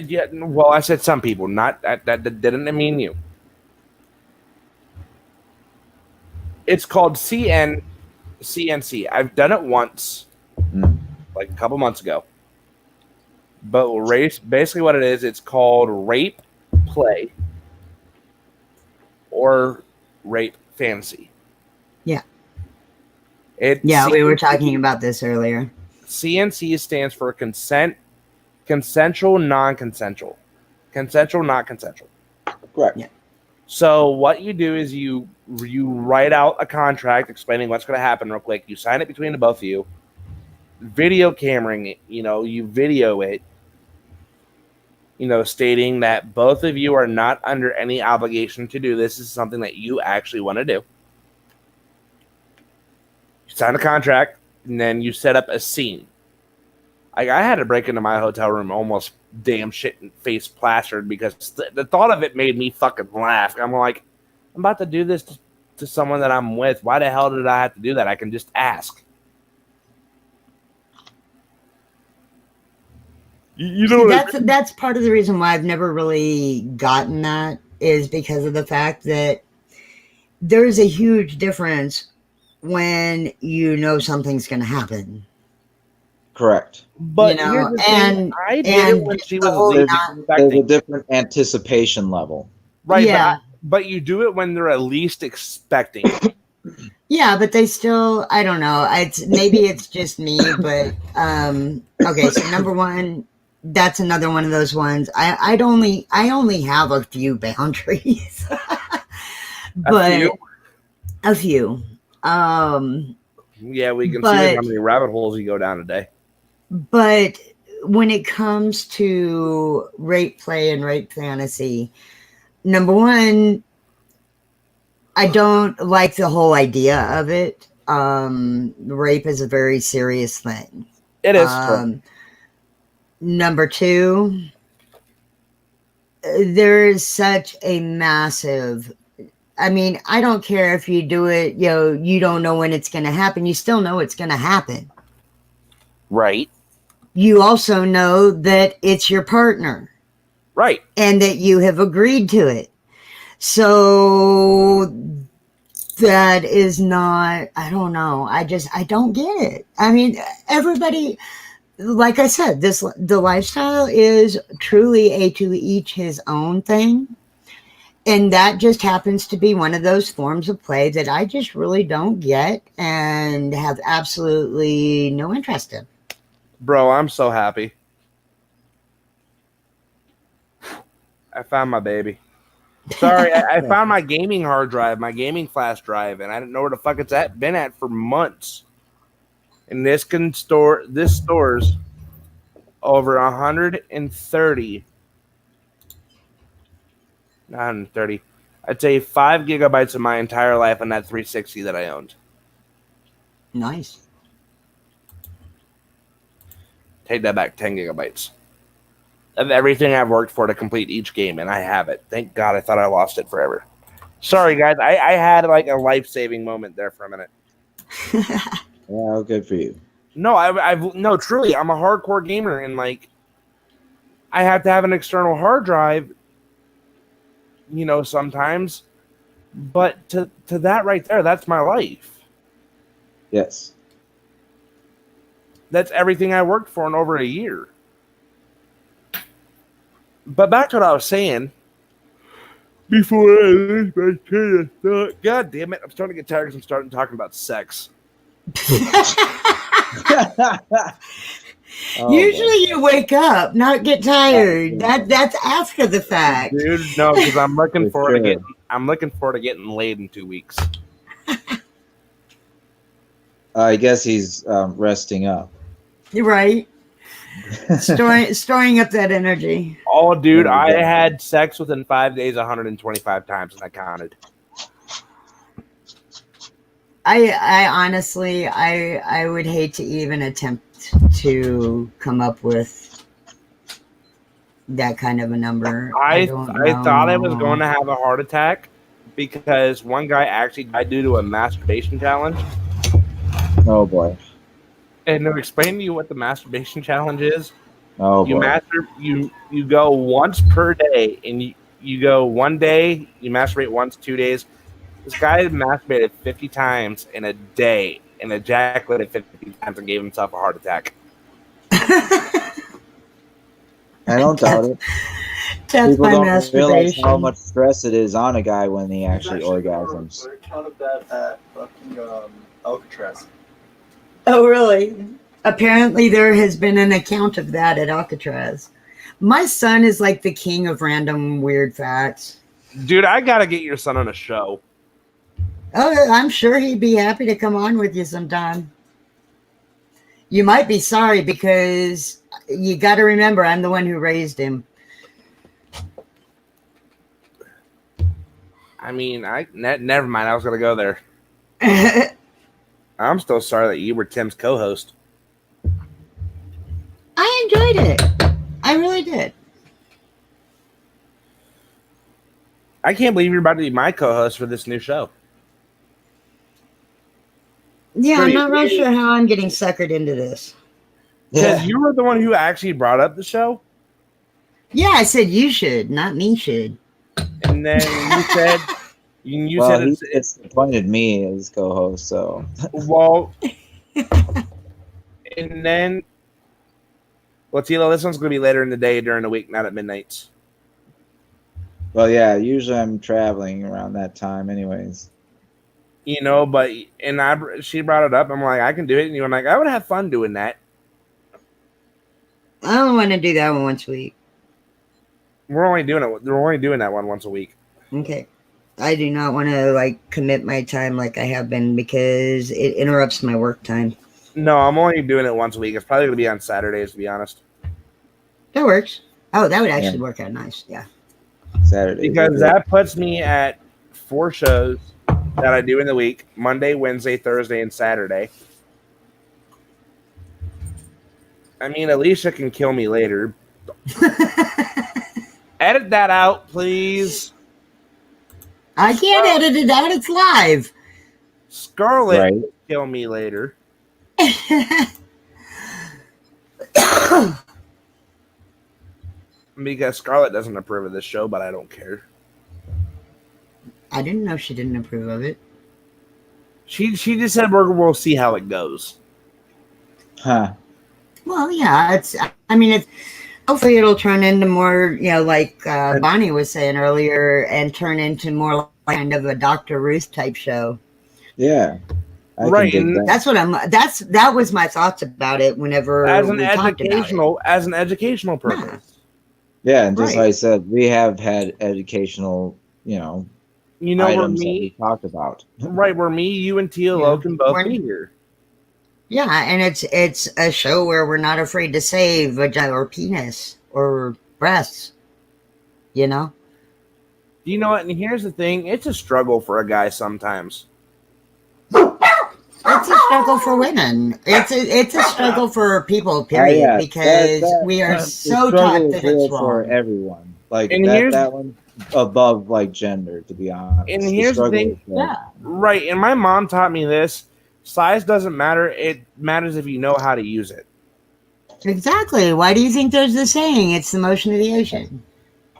Yeah, well, I said some people, not that didn't mean you. It's called CNC. I've done it once. Like a couple months ago. But basically what it is, it's called rape play or rape fantasy. Yeah. We were talking about this earlier. CNC stands for consensual, non-consensual. Consensual, not consensual. Correct. Yeah. So what you do is you write out a contract explaining what's going to happen real quick. You sign it between the both of you. Video cameraing it, you video it, stating that both of you are not under any obligation to do this. This is something that you actually want to do. You sign a contract, and then you set up a scene. I had to break into my hotel room almost damn shit and face plastered because the thought of it made me fucking laugh. I'm like, I'm about to do this to someone that I'm with. Why the hell did I have to do that? I can just ask. That's part of the reason why I've never really gotten that is because of the fact that there's a huge difference when you know something's going to happen. Correct. But I did it when she was there's a different anticipation level. Right. Yeah. But you do it when they're at least expecting. Yeah, but they still, I don't know. Maybe it's just me, but okay, so number one, that's another one of those ones. I only have a few boundaries. But a few. Yeah, we can see how But many rabbit holes you go down a day. but when it comes to rape play and rape fantasy, number one, I don't like the whole idea of it. Rape is a very serious thing. It is. Number two, there is such a massive. I mean, I don't care if you do it, you don't know when it's going to happen. You still know it's going to happen. Right. You also know that it's your partner. Right. And that you have agreed to it. So that is not, I don't know. I don't get it. I mean, everybody, like I said, the lifestyle is truly a to each his own thing. And that just happens to be one of those forms of play that I just really don't get and have absolutely no interest in. Bro, I'm so happy. I found my baby. Sorry, I found my gaming hard drive, my gaming flash drive, and I didn't know where the fuck it's been at for months. And this stores over 130, not 130. I'd say 5 gigabytes of my entire life on that 360 that I owned. Nice. Take that back, 10 gigabytes. Of everything I've worked for to complete each game, and I have it. Thank God, I thought I lost it forever. Sorry, guys. I had like a life-saving moment there for a minute. Well, good for you. No, truly, I'm a hardcore gamer, and like, I have to have an external hard drive, sometimes. But to that right there, that's my life. Yes. That's everything I worked for in over a year. But back to what I was saying. Before I lose my train of thought. God damn it. I'm starting to get tired because I'm starting talking about sex. Usually you wake up, not get tired. That's after the fact. Dude, no, because I'm looking forward to getting laid in 2 weeks. I guess he's resting up. You're right. Storing up that energy. Oh, dude, I had sex within 5 days 125 times, and I counted. I honestly, I would hate to even attempt to come up with that kind of a number. I thought I was going to have a heart attack because one guy actually died due to a masturbation challenge. Oh boy! And to explain to you what the masturbation challenge is, you go once per day, and you go one day, you masturbate once, 2 days. This guy masturbated 50 times in a day and ejaculated 50 times and gave himself a heart attack. I don't doubt it. That's People my don't realize masturbation. how much stress it is on a guy when he actually orgasms. I counted that at fucking Alcatraz. Oh, really? Apparently, there has been an account of that at Alcatraz. My son is like the king of random weird facts. Dude, I gotta get your son on a show. Oh, I'm sure he'd be happy to come on with you sometime. You might be sorry because you got to remember I'm the one who raised him. I mean, never mind. I was gonna go there. I'm still sorry that you were Tim's co-host. I enjoyed it. I really did. I can't believe you're about to be my co-host for this new show. Yeah, I'm not real sure how I'm getting suckered into this. Because you were the one who actually brought up the show. Yeah, I said you should, not me should. And then you said, he disappointed me as co-host. So well, and then Tila, this one's gonna be later in the day during the week, not at midnight. Well, yeah, usually I'm traveling around that time, anyways. But she brought it up. I'm like, I can do it, and you were like, I would have fun doing that. I don't want to do that one once a week. We're only doing that one once a week. Okay. I do not want to like commit my time like I have been because it interrupts my work time. No, I'm only doing it once a week. It's probably going to be on Saturdays, to be honest. That works. Oh, that would Yeah. actually work out nice. Yeah. Saturdays. Because that puts me at 4 shows that I do in the week: Monday, Wednesday, Thursday, and Saturday. I mean, Alicia can kill me later. Edit that out, please. I can't edit it out. It's live. Scarlett Right. can kill me later. Because Scarlett doesn't approve of this show, but I don't care. I didn't know she didn't approve of it. She just said we'll see how it goes. Huh. Well, yeah, it's hopefully it'll turn into more, like Bonnie was saying earlier, and turn into more kind of a Dr. Ruth type show. Yeah. I Right, can dig and that. That was my thoughts about it whenever as an we talked educational purpose. Yeah, and just Right. like I said, we have had educational, You know, where items that we me, talked about. right, where me, you, and TLO Yeah. can both We're- be here. Yeah, and it's a show where we're not afraid to say vagina or penis or breasts. You know? You know what? And here's the thing: it's a struggle for a guy sometimes. It's a struggle for women. It's a struggle for people, period, yeah, because we are the so struggle taught is that real it's for wrong. everyone. Like And here's- that one's above like gender, to be honest. And here's the struggle thing- is for Yeah. Right, and my mom taught me this: size doesn't matter; it matters if you know how to use it. Exactly. Why do you think there's the saying? It's the motion of the ocean.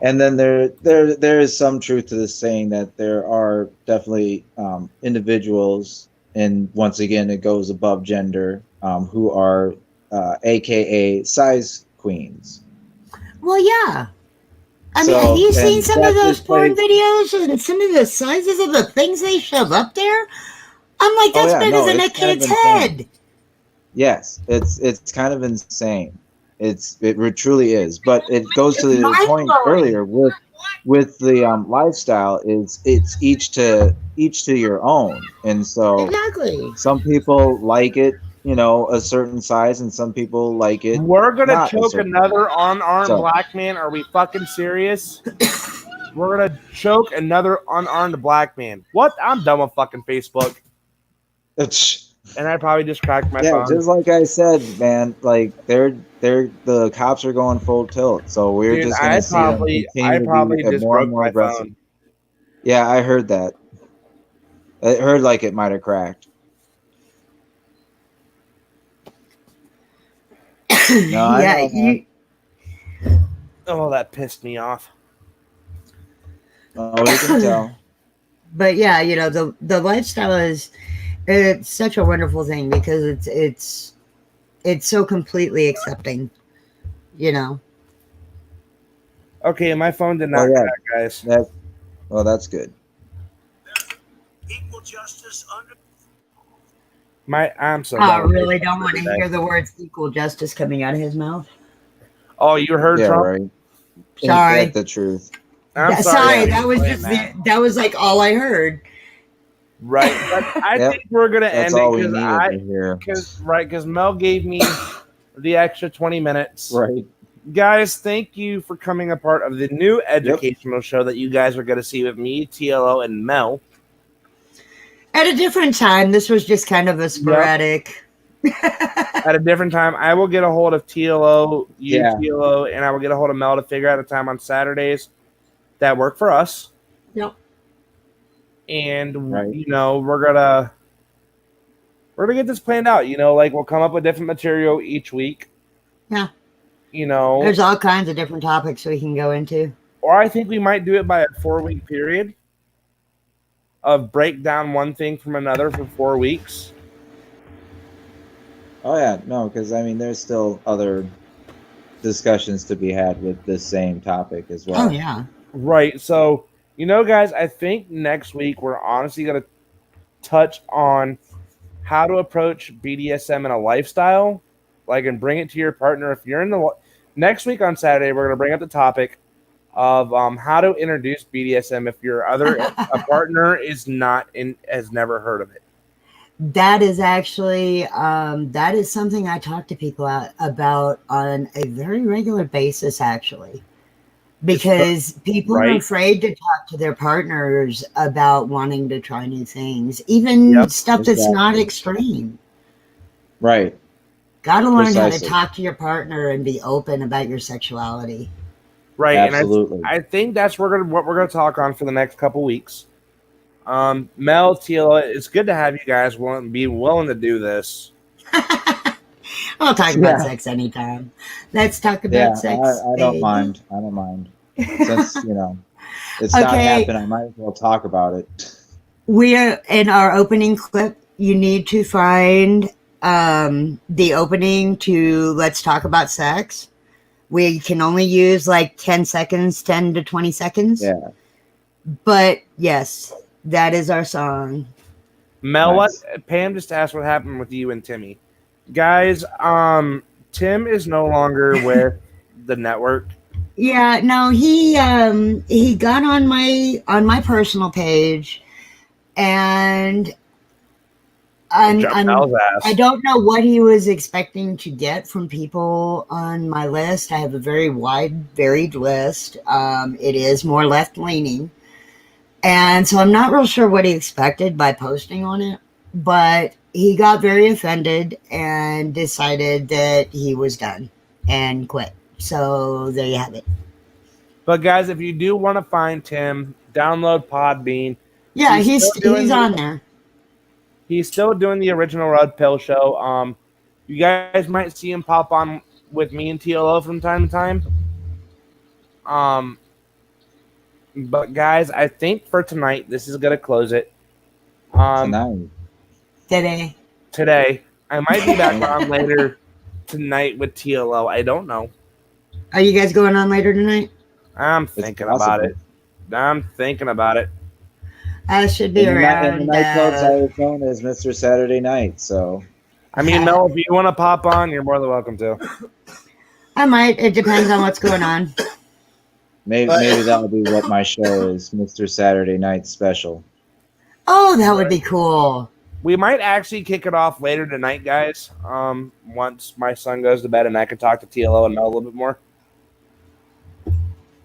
And then there is some truth to this saying that there are definitely individuals, and once again it goes above gender, who are AKA size queens. Well, yeah. I mean, So, have you seen and some of that those just porn plays- videos and some of the sizes of the things they shove up there? I'm like, Oh, that's yeah, bigger no, than a it's kind of kid's insane. head. Yes, it's kind of insane. It truly is. But it goes to the point mind-blowing. earlier with the lifestyle is it's each to your own, and so Exactly. some people like it, a certain size, and some people like it. We're gonna not a choke certain another unarmed So- black man. Are we fucking serious? We're gonna choke another unarmed black man. What? I'm done with fucking Facebook. And I probably just cracked my Yeah, phone. just like I said, man. Like the cops are going full tilt, so we're Dude, just gonna see them I continue probably to be just more and broke more my aggressive. phone. Yeah, I heard that. I heard like it might have cracked. No, I Yeah, know, man. Oh, that pissed me off. Oh, we can tell. but yeah, the lifestyle it's such a wonderful thing because it's so completely accepting, you know. Okay, my phone did not Oh, yeah. crack, guys. That's good. Equal justice under. I'm so. I done with really Facebook don't want to today. hear the words equal justice coming out of his mouth. Oh, you heard Yeah, Trump? right. Ain't Sorry. that the truth? I'm Sorry, sorry. that was Saying just that. that was like all I heard. Right. But I Yep. think we're gonna That's end all it we needed to hear. because Mel gave me the extra 20 minutes. Right. Guys, thank you for coming a part of the new educational show that you guys are going to see with me, TLO, and Mel. At a different time, this was just kind of a sporadic. At a different time, I will get a hold of TLO, Yeah. TLO, and I will get a hold of Mel to figure out a time on Saturdays that work for us. Yep. And Right. we're gonna get this planned out. Like we'll come up with different material each week. Yeah. Or There's all kinds of different topics we can go into. I think we might do it by a 4-week period of break down one thing from another for 4 weeks. Oh yeah, no, because I mean, there's still other discussions to be had with the same topic as well. Oh yeah. Right. So, guys, I think next week we're honestly going to touch on how to approach BDSM in a lifestyle, and bring it to your partner. If you're in the next week on Saturday, we're going to bring up the topic of how to introduce BDSM if your other a partner is not in has never heard of it. That is actually that is something I talk to people about on a very regular basis, actually, because people are right. afraid to talk to their partners about wanting to try new things, even Yep. stuff that's not Exactly. extreme. Right. Got to learn how to Precisely. talk to your partner and be open about your sexuality. Right, and Absolutely. I think that's what we're gonna talk on for the next couple weeks. Mel, Tila, it's good to have you guys be willing to do this. I'll talk about Yeah. sex anytime. Let's talk Yeah. about sex, I don't baby. mind. I don't mind. Since, it's not Okay, happened, I might as well talk about it. we're in our opening clip. You need to find the opening to Let's Talk About Sex. We can only use like 10 seconds, 10 to 20 seconds. Yeah. But yes, that is our song. Mel, what Nice. Pam just asked what happened with you and Timmy. Guys, Tim is no longer with the network. Yeah, no, he got on my personal page, and Jumped I'm Mel's I ass. don't know what he was expecting to get from people on my list. I have a very wide, varied list. It is more left leaning, and so I'm not real sure what he expected by posting on it. But he got very offended and decided that he was done and quit. So there you have it. But guys, if you do want to find Tim, download Podbean. Yeah, He's still he's doing on there. the original Red Pill show. You guys might see him pop on with me and TLO from time to time. Um, but guys, I think for tonight this is gonna close it. Um, Tonight. Today. today I might be back on later tonight with TLO. I don't know. Are you guys going on later tonight? I'm It's thinking about possible. it. I'm thinking about it. I should be In the around. nightclubs, I was known as Mr. Saturday Night. So I mean, Mel, if you want to pop on, you're more than welcome to. I might. It depends on what's going on. maybe that'll be what my show is, Mr. Saturday Night Special. Oh, that would be cool. We might actually kick it off later tonight, guys. Once my son goes to bed and I can talk to TLO and Mel a little bit more.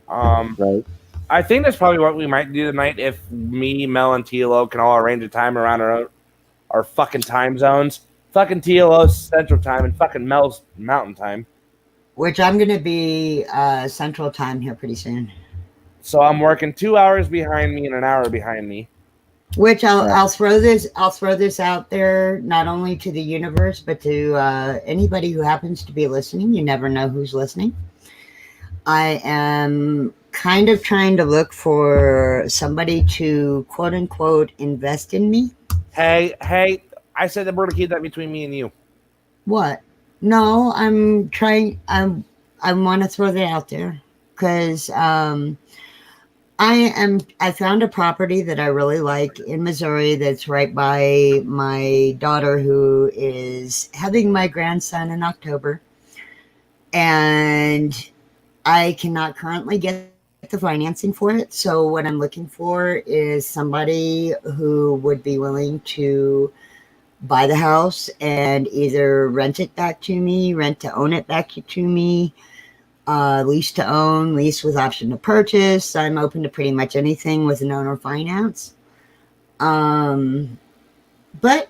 Right. I think that's probably what we might do tonight if me, Mel, and TLO can all arrange a time around our fucking time zones. Fucking TLO's Central Time and fucking Mel's Mountain Time. Which I'm going to be Central Time here pretty soon. So I'm working 2 hours behind me and an hour behind me. Which Right. I'll throw this out there not only to the universe but to anybody who happens to be listening. You never know who's listening. I am kind of trying to look for somebody to quote unquote invest in me. Hey, I said that we're gonna keep that between me and you. What? No, I'm trying. I want to throw that out there because I found a property that I really like in Missouri that's right by my daughter who is having my grandson in October, and I cannot currently get the financing for it. So what I'm looking for is somebody who would be willing to buy the house and either rent it back to me, rent to own it back to me, lease to own, lease with option to purchase. I'm open to pretty much anything with an owner finance. But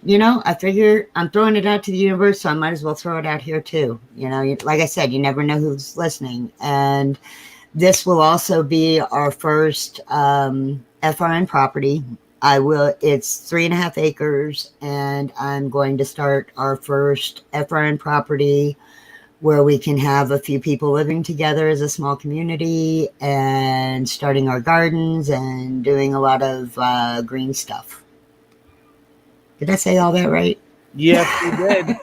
I figure I'm throwing it out to the universe, so I might as well throw it out here too. Like I said, you never know who's listening, and this will also be our first FRN property. It's 3.5 acres, and I'm going to start our first FRN property where we can have a few people living together as a small community and starting our gardens and doing a lot of green stuff. Did I say all that right? Yes, you did.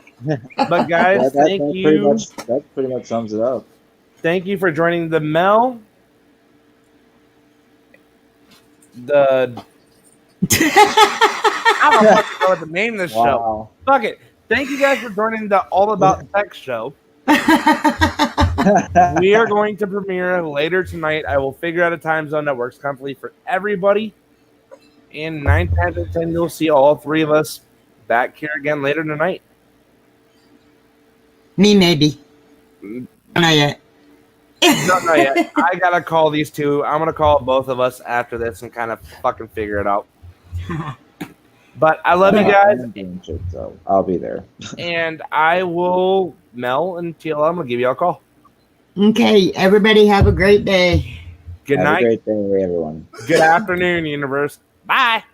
But guys, That pretty much sums it up. Thank you for joining the Mel. I don't fucking know what to name this show. Wow. Fuck it. Thank you guys for joining the All About Sex show. We are going to premiere later tonight. I will figure out a time zone that works comfortably for everybody. And 9 times out of 10, you'll see all three of us back here again later tonight. Me, maybe. Not yet. No, not yet. I gotta call these two. I'm gonna call both of us after this and kind of fucking figure it out. But I love you guys, I'm doing shit, so I'll be there. and I will, Mel and TLM, I'm gonna give you a call. Okay, everybody have a great day. Good Have night. a great day, everyone. Good afternoon, universe. Bye.